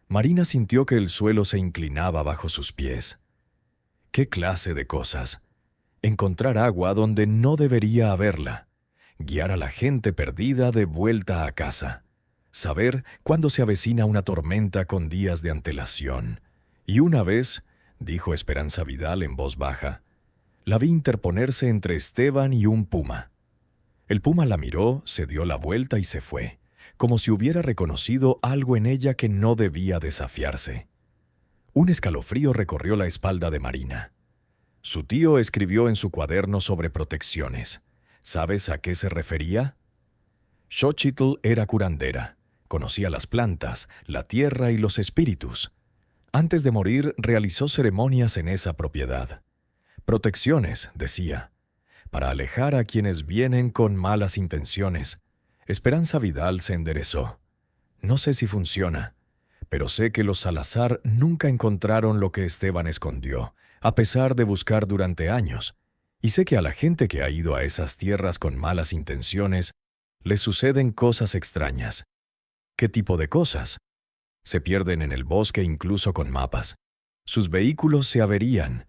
Marina sintió que el suelo se inclinaba bajo sus pies. ¿Qué clase de cosas? Encontrar agua donde no debería haberla. Guiar a la gente perdida de vuelta a casa. Saber cuándo se avecina una tormenta con días de antelación. Y una vez, dijo Esperanza Vidal en voz baja, la vi interponerse entre Esteban y un puma. El puma la miró, se dio la vuelta y se fue, como si hubiera reconocido algo en ella que no debía desafiarse. Un escalofrío recorrió la espalda de Marina. Su tío escribió en su cuaderno sobre protecciones. ¿Sabes a qué se refería? Xochitl era curandera, conocía las plantas, la tierra y los espíritus. Antes de morir realizó ceremonias en esa propiedad. Protecciones, decía, para alejar a quienes vienen con malas intenciones. Esperanza Vidal se enderezó. No sé si funciona, pero sé que los Salazar nunca encontraron lo que Esteban escondió, a pesar de buscar durante años. Y sé que a la gente que ha ido a esas tierras con malas intenciones, les suceden cosas extrañas. ¿Qué tipo de cosas? Se pierden en el bosque incluso con mapas. Sus vehículos se averían.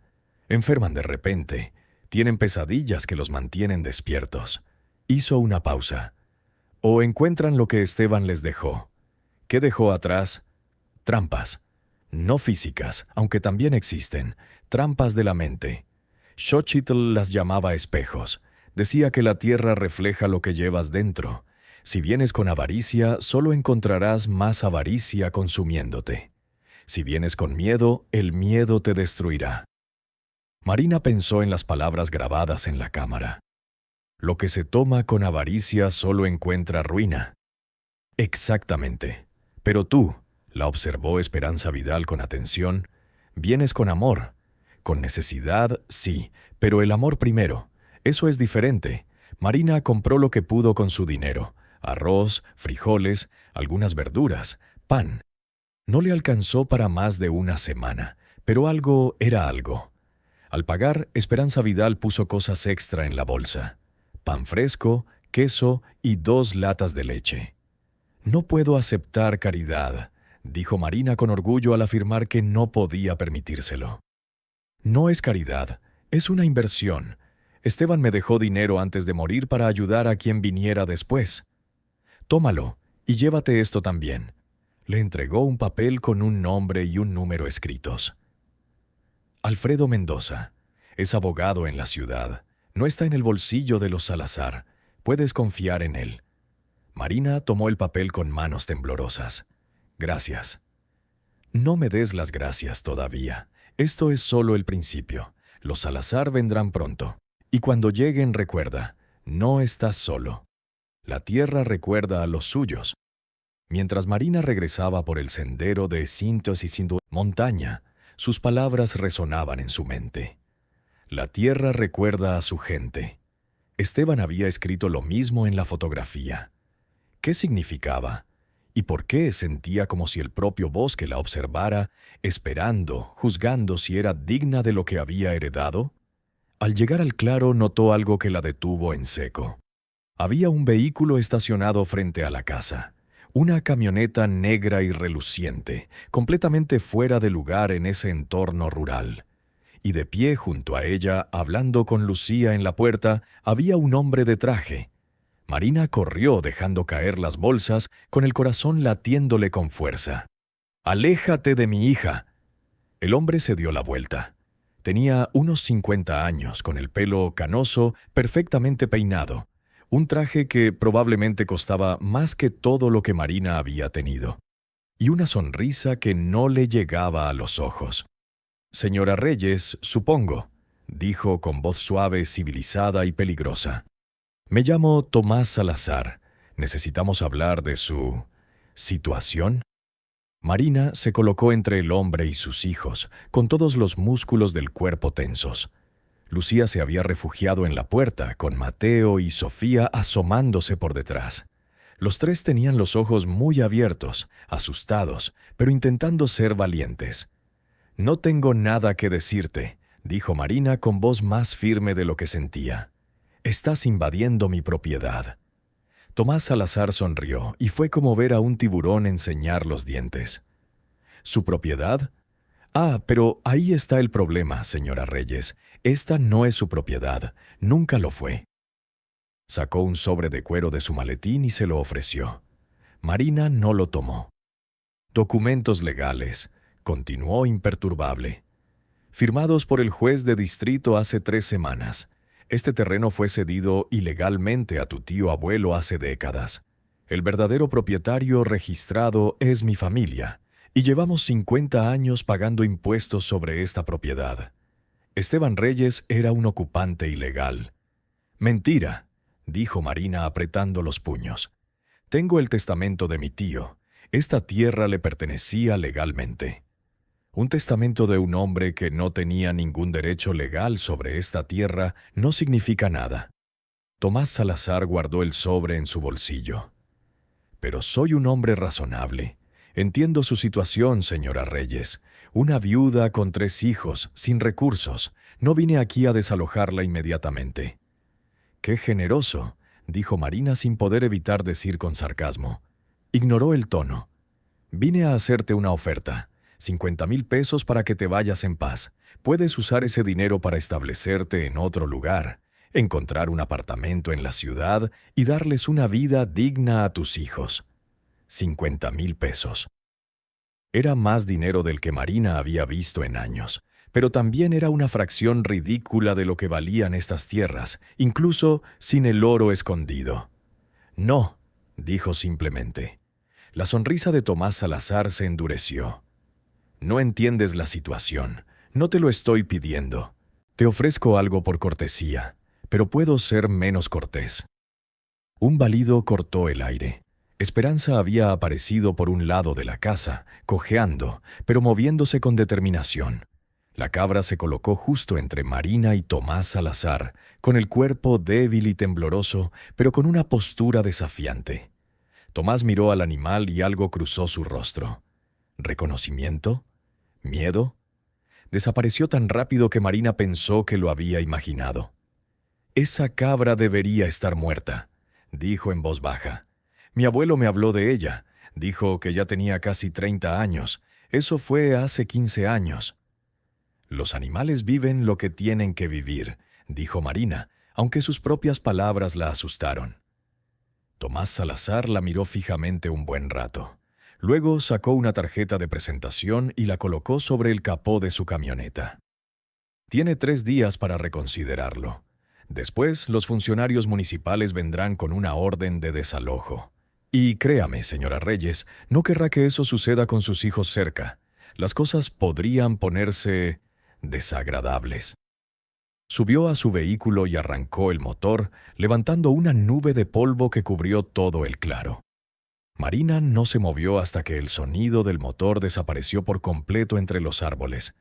Enferman de repente. Tienen pesadillas que los mantienen despiertos. Hizo una pausa. O encuentran lo que Esteban les dejó. ¿Qué dejó atrás? Trampas. No físicas, aunque también existen. Trampas de la mente. Xochitl las llamaba espejos. Decía que la tierra refleja lo que llevas dentro. Si vienes con avaricia, solo encontrarás más avaricia consumiéndote. Si vienes con miedo, el miedo te destruirá. Marina pensó en las palabras grabadas en la cámara. Lo que se toma con avaricia solo encuentra ruina. Exactamente. Pero tú, la observó Esperanza Vidal con atención, vienes con amor. Con necesidad, sí, pero el amor primero. Eso es diferente. Marina compró lo que pudo con su dinero. Arroz, frijoles, algunas verduras, pan. No le alcanzó para más de una semana, pero algo era algo. Al pagar, Esperanza Vidal puso cosas extra en la bolsa. Pan fresco, queso y 2 latas de leche. «No puedo aceptar caridad», dijo Marina con orgullo al afirmar que no podía permitírselo. No es caridad, es una inversión. Esteban me dejó dinero antes de morir para ayudar a quien viniera después. Tómalo y llévate esto también. Le entregó un papel con un nombre y un número escritos. Alfredo Mendoza. Es abogado en la ciudad. No está en el bolsillo de los Salazar. Puedes confiar en él. Marina tomó el papel con manos temblorosas. Gracias. No me des las gracias todavía. Esto es solo el principio. Los Salazar vendrán pronto. Y cuando lleguen, recuerda, no estás solo. La tierra recuerda a los suyos. Mientras Marina regresaba por el sendero de Cintos y Cindu montaña, sus palabras resonaban en su mente. La tierra recuerda a su gente. Esteban había escrito lo mismo en la fotografía. ¿Qué significaba? ¿Y por qué sentía como si el propio bosque la observara, esperando, juzgando si era digna de lo que había heredado? Al llegar al claro, notó algo que la detuvo en seco. Había un vehículo estacionado frente a la casa. Una camioneta negra y reluciente, completamente fuera de lugar en ese entorno rural. Y de pie junto a ella, hablando con Lucía en la puerta, había un hombre de traje. Marina corrió dejando caer las bolsas, con el corazón latiéndole con fuerza. «¡Aléjate de mi hija!». El hombre se dio la vuelta. Tenía unos 50 años, con el pelo canoso, perfectamente peinado. Un traje que probablemente costaba más que todo lo que Marina había tenido. Y una sonrisa que no le llegaba a los ojos. «Señora Reyes, supongo», dijo con voz suave, civilizada y peligrosa. «Me llamo Tomás Salazar. ¿Necesitamos hablar de su situación?». Marina se colocó entre el hombre y sus hijos, con todos los músculos del cuerpo tensos. Lucía se había refugiado en la puerta, con Mateo y Sofía asomándose por detrás. Los tres tenían los ojos muy abiertos, asustados, pero intentando ser valientes. «No tengo nada que decirte», dijo Marina con voz más firme de lo que sentía. «Estás invadiendo mi propiedad». Tomás Salazar sonrió, y fue como ver a un tiburón enseñar los dientes. «¿Su propiedad? Ah, pero ahí está el problema, señora Reyes. Esta no es su propiedad, nunca lo fue». Sacó un sobre de cuero de su maletín y se lo ofreció. Marina no lo tomó. «Documentos legales», continuó imperturbable. «Firmados por el juez de distrito hace 3 semanas. Este terreno fue cedido ilegalmente a tu tío abuelo hace décadas. El verdadero propietario registrado es mi familia, y llevamos 50 años pagando impuestos sobre esta propiedad. Esteban Reyes era un ocupante ilegal». «Mentira», dijo Marina apretando los puños. «Tengo el testamento de mi tío. Esta tierra le pertenecía legalmente». Un testamento de un hombre que no tenía ningún derecho legal sobre esta tierra no significa nada. Tomás Salazar guardó el sobre en su bolsillo. «Pero soy un hombre razonable. Entiendo su situación, señora Reyes. Una viuda con 3 hijos, sin recursos. No vine aquí a desalojarla inmediatamente». «Qué generoso», dijo Marina sin poder evitar decir con sarcasmo. Ignoró el tono. «Vine a hacerte una oferta. 50,000 pesos para que te vayas en paz. Puedes usar ese dinero para establecerte en otro lugar, encontrar un apartamento en la ciudad y darles una vida digna a tus hijos». 50,000 pesos. Era más dinero del que Marina había visto en años, pero también era una fracción ridícula de lo que valían estas tierras, incluso sin el oro escondido. «No», dijo simplemente. La sonrisa de Tomás Salazar se endureció. «No entiendes la situación. No te lo estoy pidiendo. Te ofrezco algo por cortesía, pero puedo ser menos cortés». Un balido cortó el aire. Esperanza había aparecido por un lado de la casa, cojeando, pero moviéndose con determinación. La cabra se colocó justo entre Marina y Tomás Salazar, con el cuerpo débil y tembloroso, pero con una postura desafiante. Tomás miró al animal y algo cruzó su rostro. ¿Reconocimiento? ¿Miedo? Desapareció tan rápido que Marina pensó que lo había imaginado. «Esa cabra debería estar muerta», dijo en voz baja. «Mi abuelo me habló de ella. Dijo que ya tenía casi 30 años. Eso fue hace 15 años. Los animales viven lo que tienen que vivir, dijo Marina, aunque sus propias palabras la asustaron. Tomás Salazar la miró fijamente un buen rato. Luego sacó una tarjeta de presentación y la colocó sobre el capó de su camioneta. Tiene 3 días para reconsiderarlo. Después, los funcionarios municipales vendrán con una orden de desalojo. Y créame, señora Reyes, no querrá que eso suceda con sus hijos cerca. Las cosas podrían ponerse desagradables. Subió a su vehículo y arrancó el motor, levantando una nube de polvo que cubrió todo el claro. Marina no se movió hasta que el sonido del motor desapareció por completo entre los árboles.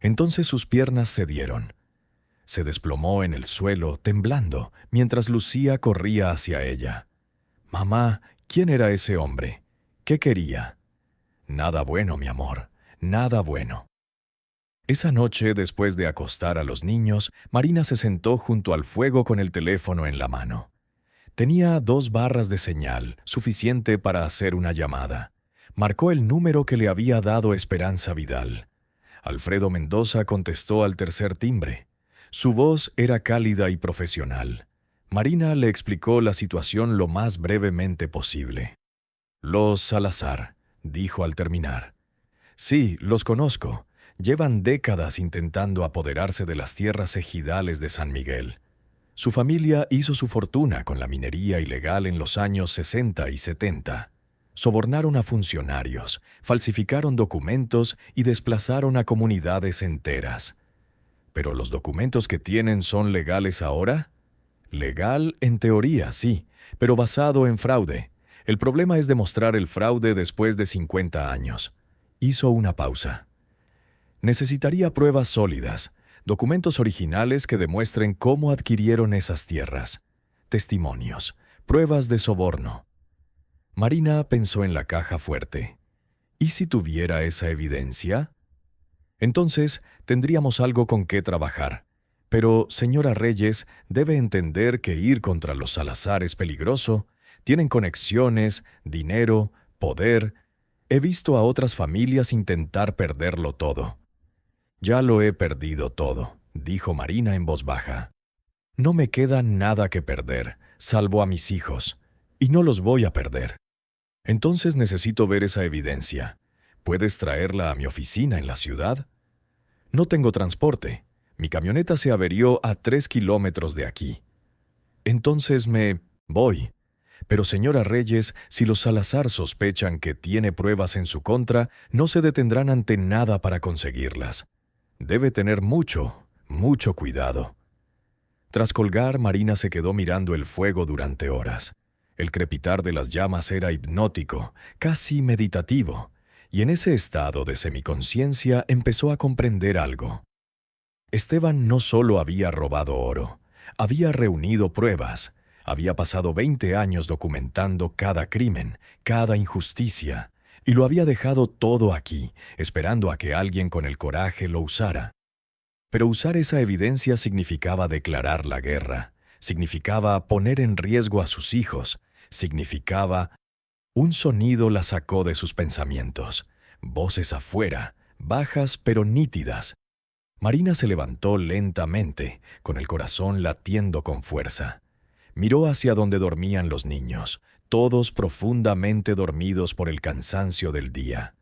Entonces sus piernas cedieron. Se desplomó en el suelo, temblando, mientras Lucía corría hacia ella. «Mamá, ¿quién era ese hombre? ¿Qué quería?» «Nada bueno, mi amor, nada bueno». Esa noche, después de acostar a los niños, Marina se sentó junto al fuego con el teléfono en la mano. Tenía 2 barras de señal, suficiente para hacer una llamada. Marcó el número que le había dado Esperanza Vidal. Alfredo Mendoza contestó al tercer timbre. Su voz era cálida y profesional. Marina le explicó la situación lo más brevemente posible. «Los Salazar», dijo al terminar. «Sí, los conozco. Llevan décadas intentando apoderarse de las tierras ejidales de San Miguel. Su familia hizo su fortuna con la minería ilegal en los años 60 y 70. Sobornaron a funcionarios, falsificaron documentos y desplazaron a comunidades enteras. ¿Pero los documentos que tienen son legales ahora? Legal en teoría, sí, pero basado en fraude. El problema es demostrar el fraude después de 50 años. Hizo una pausa. Necesitaría pruebas sólidas, documentos originales que demuestren cómo adquirieron esas tierras, testimonios, pruebas de soborno. Marina pensó en la caja fuerte. ¿Y si tuviera esa evidencia? Entonces, tendríamos algo con qué trabajar. Pero, señora Reyes, debe entender que ir contra los Salazar es peligroso. Tienen conexiones, dinero, poder. He visto a otras familias intentar perderlo todo. «Ya lo he perdido todo», dijo Marina en voz baja. «No me queda nada que perder, salvo a mis hijos, y no los voy a perder. Entonces necesito ver esa evidencia. ¿Puedes traerla a mi oficina en la ciudad?» «No tengo transporte. Mi camioneta se averió a 3 kilómetros de aquí». «Entonces me voy. Pero, señora Reyes, si los Salazar sospechan que tiene pruebas en su contra, no se detendrán ante nada para conseguirlas. Debe tener mucho, mucho cuidado». Tras colgar, Marina se quedó mirando el fuego durante horas. El crepitar de las llamas era hipnótico, casi meditativo, y en ese estado de semiconciencia empezó a comprender algo. Esteban no solo había robado oro, había reunido pruebas, había pasado 20 años documentando cada crimen, cada injusticia, y lo había dejado todo aquí, esperando a que alguien con el coraje lo usara. Pero usar esa evidencia significaba declarar la guerra, significaba poner en riesgo a sus hijos, significaba... Un sonido la sacó de sus pensamientos, voces afuera, bajas pero nítidas. Marina se levantó lentamente, con el corazón latiendo con fuerza. Miró hacia donde dormían los niños, todos profundamente dormidos por el cansancio del día.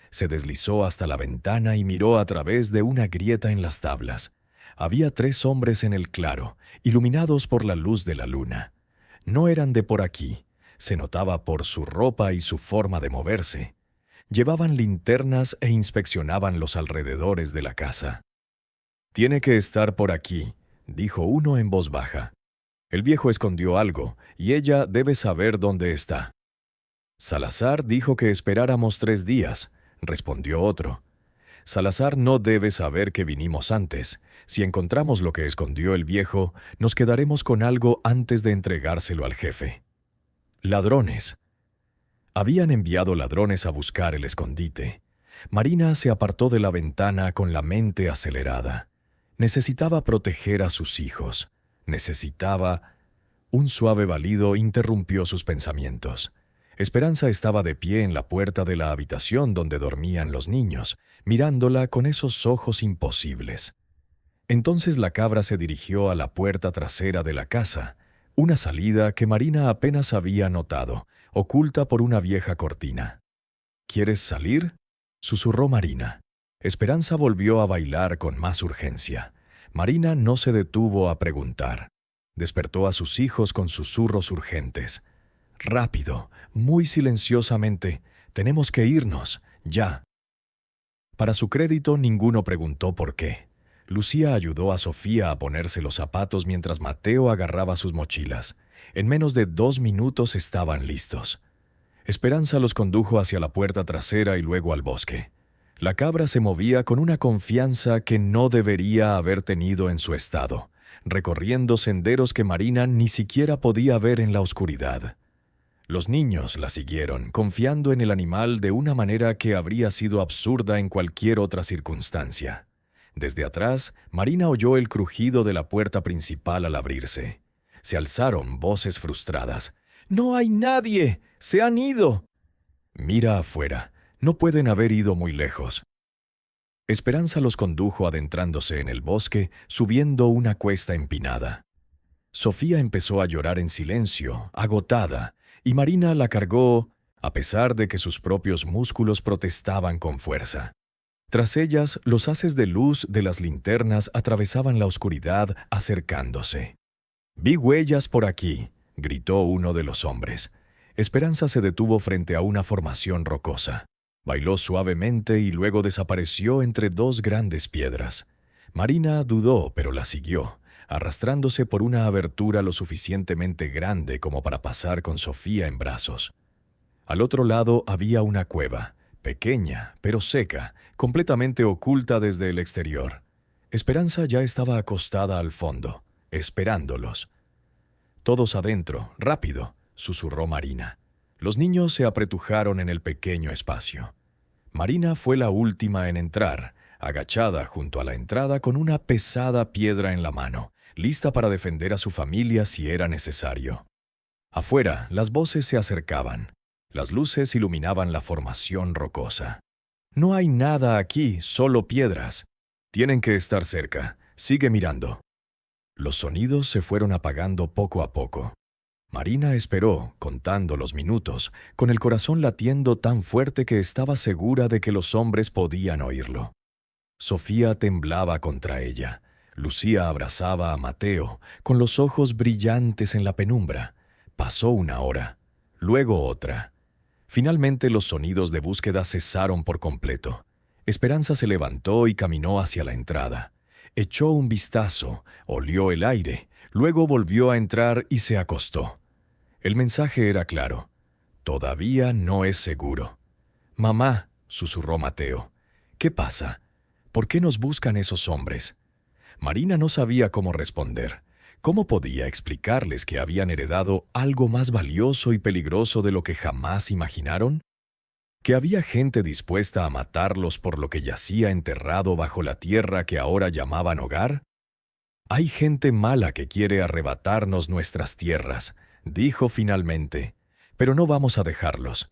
Se deslizó hasta la ventana y miró a través de una grieta en las tablas. Había 3 hombres en el claro, iluminados por la luz de la luna. No eran de por aquí, se notaba por su ropa y su forma de moverse. Llevaban linternas e inspeccionaban los alrededores de la casa. «Tiene que estar por aquí», dijo uno en voz baja. «El viejo escondió algo, y ella debe saber dónde está». «Salazar dijo que esperáramos 3 días», respondió otro. «Salazar no debe saber que vinimos antes. Si encontramos lo que escondió el viejo, nos quedaremos con algo antes de entregárselo al jefe». Ladrones. Habían enviado ladrones a buscar el escondite. Marina se apartó de la ventana con la mente acelerada. Necesitaba proteger a sus hijos. Necesitaba... Un suave balido interrumpió sus pensamientos. Esperanza estaba de pie en la puerta de la habitación donde dormían los niños, mirándola con esos ojos imposibles. Entonces la cabra se dirigió a la puerta trasera de la casa, una salida que Marina apenas había notado, oculta por una vieja cortina. ¿Quieres salir?, susurró Marina. Esperanza volvió a bailar con más urgencia. Marina no se detuvo a preguntar. Despertó a sus hijos con susurros urgentes. «Rápido, muy silenciosamente, tenemos que irnos, ya». Para su crédito, ninguno preguntó por qué. Lucía ayudó a Sofía a ponerse los zapatos mientras Mateo agarraba sus mochilas. En menos de 2 minutos estaban listos. Esperanza los condujo hacia la puerta trasera y luego al bosque. La cabra se movía con una confianza que no debería haber tenido en su estado, recorriendo senderos que Marina ni siquiera podía ver en la oscuridad. Los niños la siguieron, confiando en el animal de una manera que habría sido absurda en cualquier otra circunstancia. Desde atrás, Marina oyó el crujido de la puerta principal al abrirse. Se alzaron voces frustradas. «¡No hay nadie! ¡Se han ido!». «Mira afuera. No pueden haber ido muy lejos». Esperanza los condujo adentrándose en el bosque, subiendo una cuesta empinada. Sofía empezó a llorar en silencio, agotada, y Marina la cargó, a pesar de que sus propios músculos protestaban con fuerza. Tras ellas, los haces de luz de las linternas atravesaban la oscuridad, acercándose. «Vi huellas por aquí», gritó uno de los hombres. Esperanza se detuvo frente a una formación rocosa. Bailó suavemente y luego desapareció entre 2 grandes piedras. Marina dudó, pero la siguió, arrastrándose por una abertura lo suficientemente grande como para pasar con Sofía en brazos. Al otro lado había una cueva, pequeña, pero seca, completamente oculta desde el exterior. Esperanza ya estaba acostada al fondo, esperándolos. «Todos adentro, rápido», susurró Marina. Los niños se apretujaron en el pequeño espacio. Marina fue la última en entrar, agachada junto a la entrada con una pesada piedra en la mano, lista para defender a su familia si era necesario. Afuera, las voces se acercaban. Las luces iluminaban la formación rocosa. «No hay nada aquí, solo piedras. Tienen que estar cerca. Sigue mirando». Los sonidos se fueron apagando poco a poco. Marina esperó, contando los minutos, con el corazón latiendo tan fuerte que estaba segura de que los hombres podían oírlo. Sofía temblaba contra ella. Lucía abrazaba a Mateo, con los ojos brillantes en la penumbra. Pasó 1 hora, luego otra. Finalmente los sonidos de búsqueda cesaron por completo. Esperanza se levantó y caminó hacia la entrada. Echó un vistazo, olió el aire, luego volvió a entrar y se acostó. El mensaje era claro. Todavía no es seguro. «Mamá», susurró Mateo. «¿Qué pasa? ¿Por qué nos buscan esos hombres?». Marina no sabía cómo responder. ¿Cómo podía explicarles que habían heredado algo más valioso y peligroso de lo que jamás imaginaron? ¿Que había gente dispuesta a matarlos por lo que yacía enterrado bajo la tierra que ahora llamaban hogar? «Hay gente mala que quiere arrebatarnos nuestras tierras», dijo finalmente, «pero no vamos a dejarlos».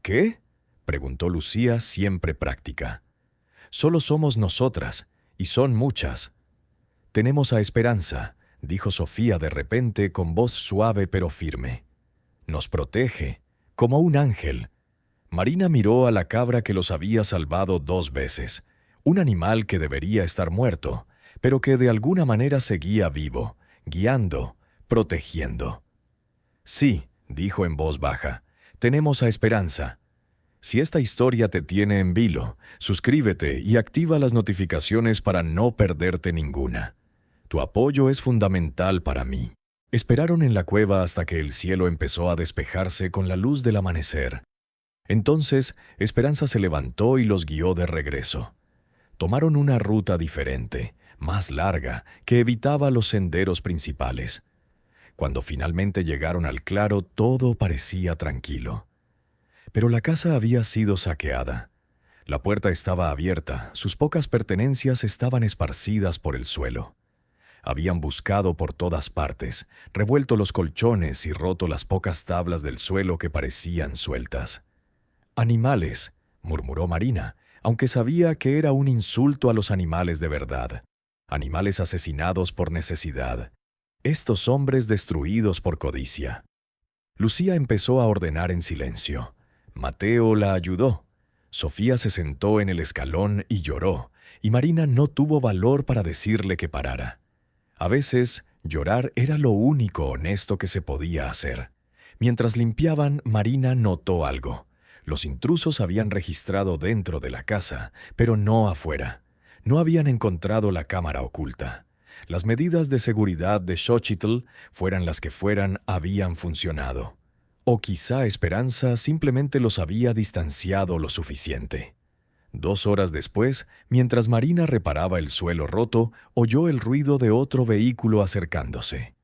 «¿Qué?», preguntó Lucía, siempre práctica. «Solo somos nosotras, y son muchas». «Tenemos a Esperanza», dijo Sofía de repente con voz suave pero firme. «Nos protege, como un ángel». Marina miró a la cabra que los había salvado 2 veces, un animal que debería estar muerto, pero que de alguna manera seguía vivo, guiando, protegiendo. «Sí», dijo en voz baja, «tenemos a Esperanza. Si esta historia te tiene en vilo, suscríbete y activa las notificaciones para no perderte ninguna. Tu apoyo es fundamental para mí». Esperaron en la cueva hasta que el cielo empezó a despejarse con la luz del amanecer. Entonces, Esperanza se levantó y los guió de regreso. Tomaron una ruta diferente, más larga, que evitaba los senderos principales. Cuando finalmente llegaron al claro, todo parecía tranquilo. Pero la casa había sido saqueada. La puerta estaba abierta, sus pocas pertenencias estaban esparcidas por el suelo. Habían buscado por todas partes, revuelto los colchones y roto las pocas tablas del suelo que parecían sueltas. «Animales», murmuró Marina, aunque sabía que era un insulto a los animales de verdad. Animales asesinados por necesidad. Estos hombres destruidos por codicia. Lucía empezó a ordenar en silencio. Mateo la ayudó. Sofía se sentó en el escalón y lloró, y Marina no tuvo valor para decirle que parara. A veces, llorar era lo único honesto que se podía hacer. Mientras limpiaban, Marina notó algo. Los intrusos habían registrado dentro de la casa, pero no afuera. No habían encontrado la cámara oculta. Las medidas de seguridad de Xochitl, fueran las que fueran, habían funcionado. O quizá Esperanza simplemente los había distanciado lo suficiente. 2 horas después, mientras Marina reparaba el suelo roto, oyó el ruido de otro vehículo acercándose.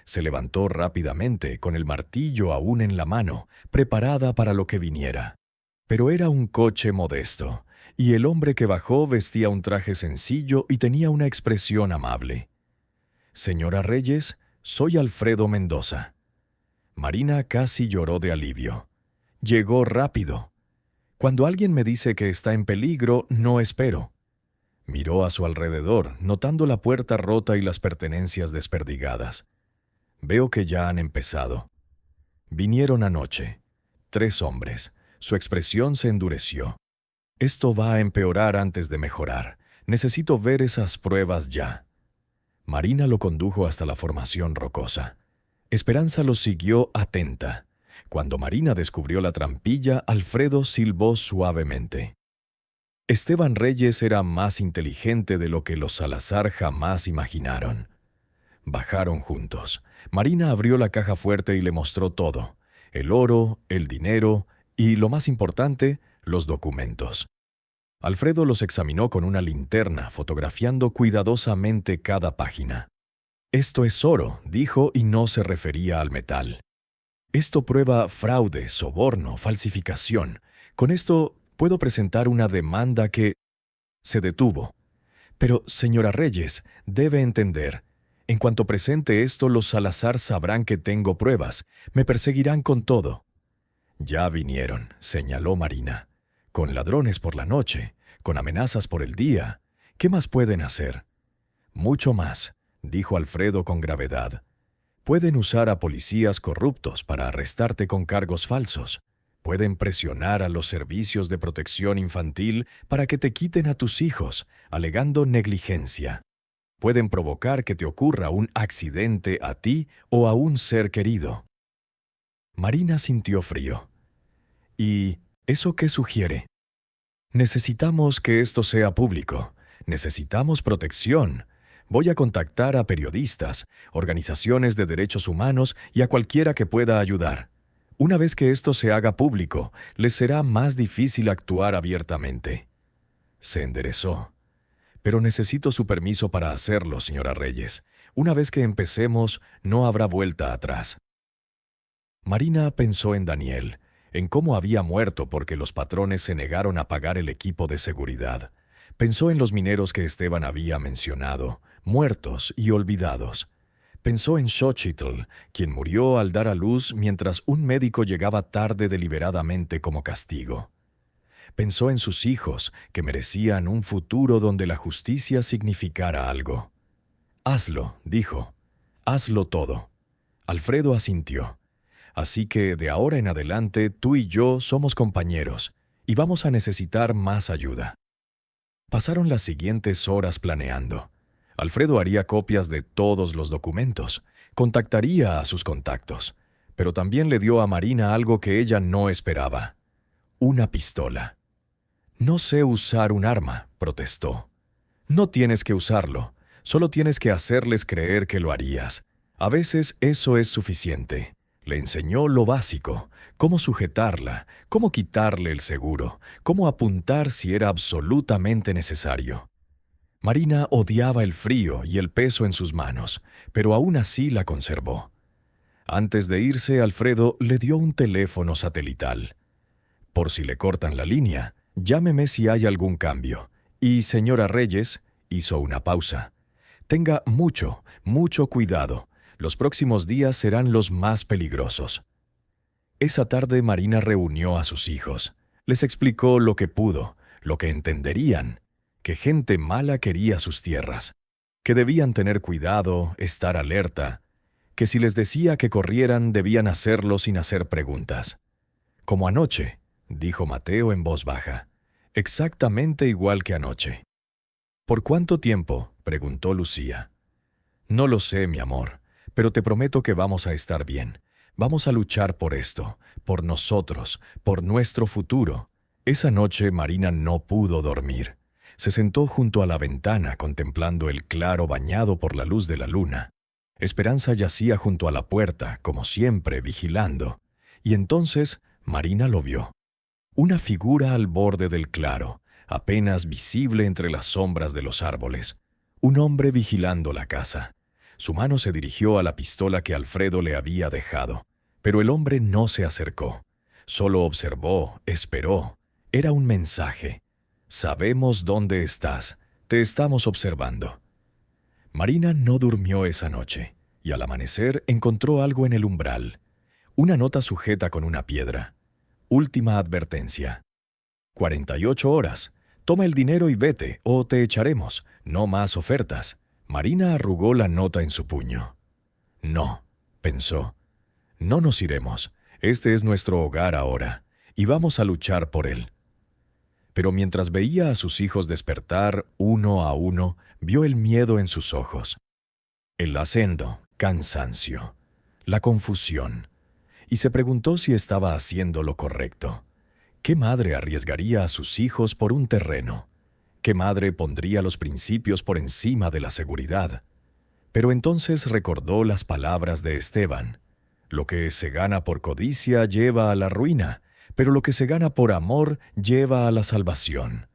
Se levantó rápidamente, con el martillo aún en la mano, preparada para lo que viniera. Pero era un coche modesto, y el hombre que bajó vestía un traje sencillo y tenía una expresión amable. «Señora Reyes, soy Alfredo Mendoza». Marina casi lloró de alivio. Llegó rápido. Cuando alguien me dice que está en peligro, no espero. Miró a su alrededor, notando la puerta rota y las pertenencias desperdigadas. Veo que ya han empezado. Vinieron anoche. 3 hombres. Su expresión se endureció. Esto va a empeorar antes de mejorar. Necesito ver esas pruebas ya. Marina lo condujo hasta la formación rocosa. Esperanza lo siguió atenta. Cuando Marina descubrió la trampilla, Alfredo silbó suavemente. Esteban Reyes era más inteligente de lo que los Salazar jamás imaginaron. Bajaron juntos. Marina abrió la caja fuerte y le mostró todo: el oro, el dinero y, lo más importante, los documentos. Alfredo los examinó con una linterna, fotografiando cuidadosamente cada página. «Esto es oro», dijo, y no se refería al metal. «Esto prueba fraude, soborno, falsificación. Con esto puedo presentar una demanda que...» Se detuvo. «Pero, señora Reyes, debe entender. En cuanto presente esto, los Salazar sabrán que tengo pruebas. Me perseguirán con todo». «Ya vinieron», señaló Marina. «Con ladrones por la noche, con amenazas por el día. ¿Qué más pueden hacer?» «Mucho más», dijo Alfredo con gravedad. «Pueden usar a policías corruptos para arrestarte con cargos falsos. Pueden presionar a los servicios de protección infantil para que te quiten a tus hijos, alegando negligencia. Pueden provocar que te ocurra un accidente a ti o a un ser querido». Marina sintió frío. «¿Y eso qué sugiere?» «Necesitamos que esto sea público. Necesitamos protección. Voy a contactar a periodistas, organizaciones de derechos humanos y a cualquiera que pueda ayudar. Una vez que esto se haga público, les será más difícil actuar abiertamente». Se enderezó. «Pero necesito su permiso para hacerlo, señora Reyes. Una vez que empecemos, no habrá vuelta atrás». Marina pensó en Daniel, en cómo había muerto porque los patrones se negaron a pagar el equipo de seguridad. Pensó en los mineros que Esteban había mencionado, muertos y olvidados. Pensó en Xochitl, quien murió al dar a luz mientras un médico llegaba tarde deliberadamente como castigo. Pensó en sus hijos, que merecían un futuro donde la justicia significara algo. «Hazlo», dijo. «Hazlo todo». Alfredo asintió. «Así que de ahora en adelante tú y yo somos compañeros, y vamos a necesitar más ayuda». Pasaron las siguientes horas planeando. Alfredo haría copias de todos los documentos, contactaría a sus contactos, pero también le dio a Marina algo que ella no esperaba: una pistola. «No sé usar un arma», protestó. «No tienes que usarlo, solo tienes que hacerles creer que lo harías. A veces eso es suficiente». Le enseñó lo básico: cómo sujetarla, cómo quitarle el seguro, cómo apuntar si era absolutamente necesario. Marina odiaba el frío y el peso en sus manos, pero aún así la conservó. Antes de irse, Alfredo le dio un teléfono satelital. «Por si le cortan la línea, llámeme si hay algún cambio. Y, señora Reyes», hizo una pausa, Tenga mucho, mucho cuidado. Los próximos días serán los más peligrosos. Esa tarde Marina reunió a sus hijos. Les explicó lo que pudo, lo que entenderían, que gente mala quería sus tierras, que debían tener cuidado, estar alerta, que si les decía que corrieran debían hacerlo sin hacer preguntas. Como anoche, dijo Mateo en voz baja, exactamente igual que anoche. ¿Por cuánto tiempo?, preguntó Lucía. No lo sé, mi amor, pero te prometo que vamos a estar bien. Vamos a luchar por esto, por nosotros, por nuestro futuro. Esa noche Marina no pudo dormir. Se sentó junto a la ventana contemplando el claro bañado por la luz de la luna. Esperanza yacía junto a la puerta, como siempre, vigilando. Y entonces Marina lo vio. Una figura al borde del claro, apenas visible entre las sombras de los árboles. Un hombre vigilando la casa. Su mano se dirigió a la pistola que Alfredo le había dejado. Pero el hombre no se acercó. Solo observó, esperó. Era un mensaje. Sabemos dónde estás. Te estamos observando. Marina no durmió esa noche, y al amanecer encontró algo en el umbral. Una nota sujeta con una piedra. Última advertencia. 48 horas. Toma el dinero y vete, o te echaremos. No más ofertas. Marina arrugó la nota en su puño. No, pensó. No nos iremos. Este es nuestro hogar ahora, y vamos a luchar por él. Pero mientras veía a sus hijos despertar uno a uno, vio el miedo en sus ojos. El acento, cansancio, la confusión. Y se preguntó si estaba haciendo lo correcto. ¿Qué madre arriesgaría a sus hijos por un terreno? ¿Qué madre pondría los principios por encima de la seguridad? Pero entonces recordó las palabras de Esteban. Lo que se gana por codicia lleva a la ruina, pero lo que se gana por amor lleva a la salvación.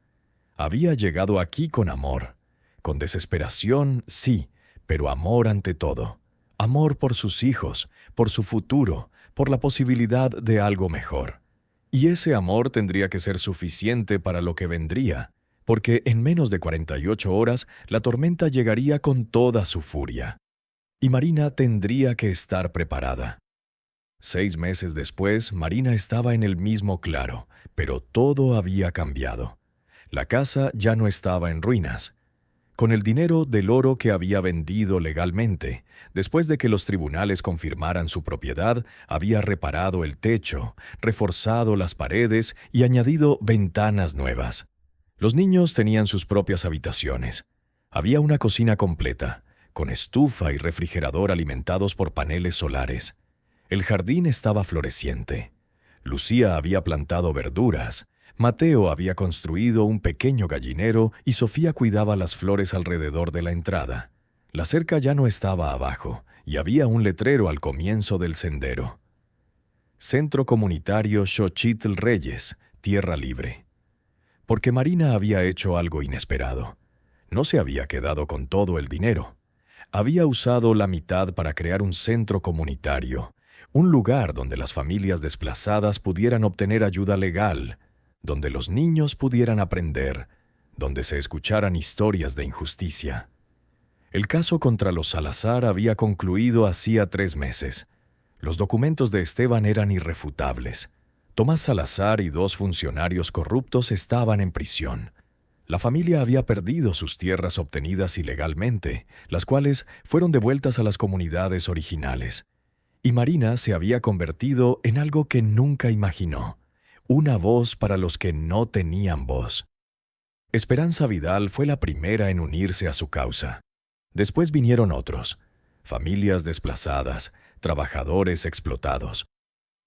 Había llegado aquí con amor. Con desesperación, sí, pero amor ante todo. Amor por sus hijos, por su futuro, por la posibilidad de algo mejor. Y ese amor tendría que ser suficiente para lo que vendría, porque en menos de 48 horas la tormenta llegaría con toda su furia. Y Marina tendría que estar preparada. 6 meses después, Marina estaba en el mismo claro, pero todo había cambiado. La casa ya no estaba en ruinas. Con el dinero del oro que había vendido legalmente, después de que los tribunales confirmaran su propiedad, había reparado el techo, reforzado las paredes y añadido ventanas nuevas. Los niños tenían sus propias habitaciones. Había una cocina completa, con estufa y refrigerador alimentados por paneles solares. El jardín estaba floreciente. Lucía había plantado verduras, Mateo había construido un pequeño gallinero y Sofía cuidaba las flores alrededor de la entrada. La cerca ya no estaba abajo y había un letrero al comienzo del sendero. Centro Comunitario Xochitl Reyes, Tierra Libre. Porque Marina había hecho algo inesperado. No se había quedado con todo el dinero. Había usado la mitad para crear un centro comunitario, un lugar donde las familias desplazadas pudieran obtener ayuda legal, donde los niños pudieran aprender, donde se escucharan historias de injusticia. El caso contra los Salazar había concluido hacía 3 meses. Los documentos de Esteban eran irrefutables. Tomás Salazar y 2 funcionarios corruptos estaban en prisión. La familia había perdido sus tierras obtenidas ilegalmente, las cuales fueron devueltas a las comunidades originales. Y Marina se había convertido en algo que nunca imaginó, una voz para los que no tenían voz. Esperanza Vidal fue la primera en unirse a su causa. Después vinieron otros, familias desplazadas, trabajadores explotados.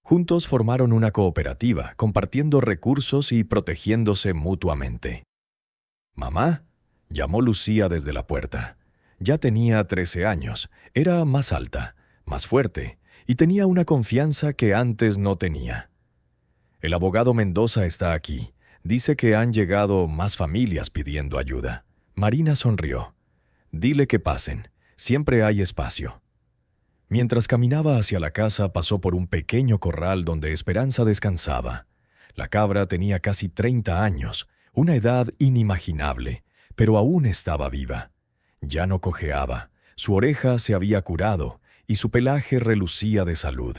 Juntos formaron una cooperativa, compartiendo recursos y protegiéndose mutuamente. «Mamá», llamó Lucía desde la puerta. Ya tenía 13 años, era más alta, más fuerte, y tenía una confianza que antes no tenía. «El abogado Mendoza está aquí. Dice que han llegado más familias pidiendo ayuda». Marina sonrió. «Dile que pasen. Siempre hay espacio». Mientras caminaba hacia la casa, pasó por un pequeño corral donde Esperanza descansaba. La cabra tenía casi 30 años, una edad inimaginable, pero aún estaba viva. Ya no cojeaba, su oreja se había curado y su pelaje relucía de salud.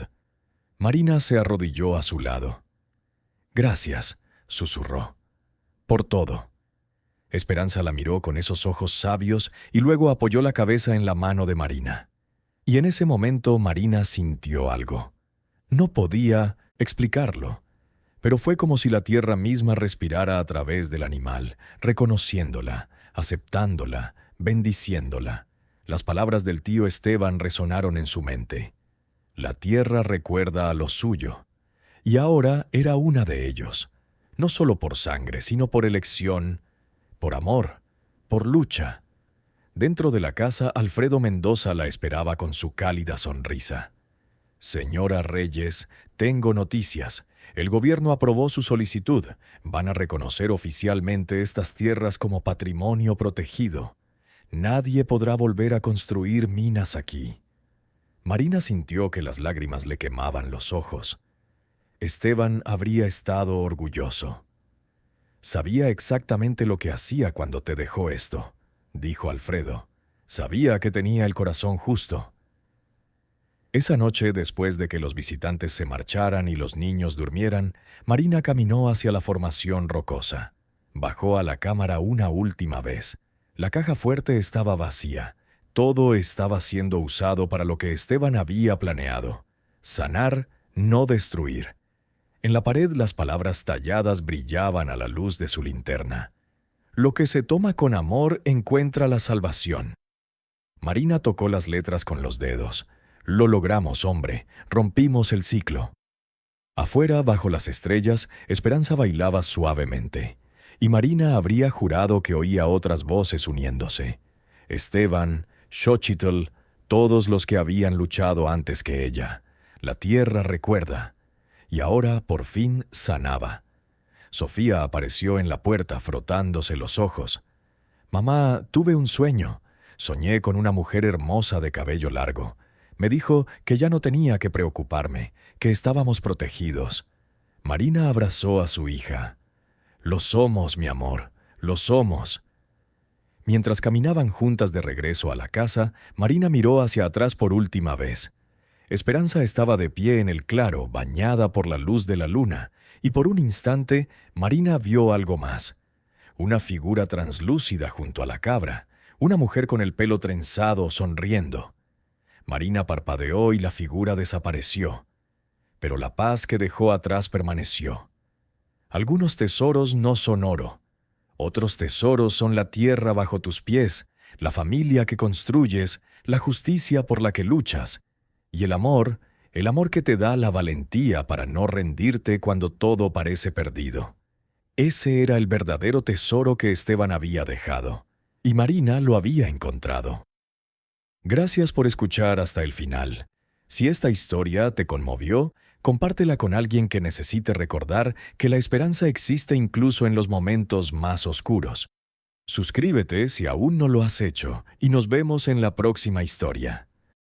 Marina se arrodilló a su lado. «Gracias», susurró, «por todo». Esperanza la miró con esos ojos sabios y luego apoyó la cabeza en la mano de Marina. Y en ese momento Marina sintió algo. No podía explicarlo, pero fue como si la tierra misma respirara a través del animal, reconociéndola, aceptándola, bendiciéndola. Las palabras del tío Esteban resonaron en su mente. La tierra recuerda a lo suyo. Y ahora era una de ellos, no solo por sangre, sino por elección, por amor, por lucha. Dentro de la casa, Alfredo Mendoza la esperaba con su cálida sonrisa. «Señora Reyes, tengo noticias. El gobierno aprobó su solicitud. Van a reconocer oficialmente estas tierras como patrimonio protegido. Nadie podrá volver a construir minas aquí». Marina sintió que las lágrimas le quemaban los ojos. Esteban habría estado orgulloso. «Sabía exactamente lo que hacía cuando te dejó esto», dijo Alfredo. «Sabía que tenía el corazón justo». Esa noche, después de que los visitantes se marcharan y los niños durmieran, Marina caminó hacia la formación rocosa. Bajó a la cámara una última vez. La caja fuerte estaba vacía. Todo estaba siendo usado para lo que Esteban había planeado: sanar, no destruir. En la pared las palabras talladas brillaban a la luz de su linterna. «Lo que se toma con amor encuentra la salvación». Marina tocó las letras con los dedos. «Lo logramos, hombre. Rompimos el ciclo». Afuera, bajo las estrellas, Esperanza bailaba suavemente. Y Marina habría jurado que oía otras voces uniéndose. Esteban, Xochitl, todos los que habían luchado antes que ella. La tierra recuerda. Y ahora, por fin, sanaba. Sofía apareció en la puerta frotándose los ojos. «Mamá, tuve un sueño. Soñé con una mujer hermosa de cabello largo. Me dijo que ya no tenía que preocuparme, que estábamos protegidos». Marina abrazó a su hija. «Lo somos, mi amor, lo somos». Mientras caminaban juntas de regreso a la casa, Marina miró hacia atrás por última vez. Esperanza estaba de pie en el claro, bañada por la luz de la luna, y por un instante Marina vio algo más. Una figura translúcida junto a la cabra, una mujer con el pelo trenzado, sonriendo. Marina parpadeó y la figura desapareció. Pero la paz que dejó atrás permaneció. Algunos tesoros no son oro. Otros tesoros son la tierra bajo tus pies, la familia que construyes, la justicia por la que luchas, y el amor que te da la valentía para no rendirte cuando todo parece perdido. Ese era el verdadero tesoro que Esteban había dejado, y Marina lo había encontrado. Gracias por escuchar hasta el final. Si esta historia te conmovió, compártela con alguien que necesite recordar que la esperanza existe incluso en los momentos más oscuros. Suscríbete si aún no lo has hecho y nos vemos en la próxima historia.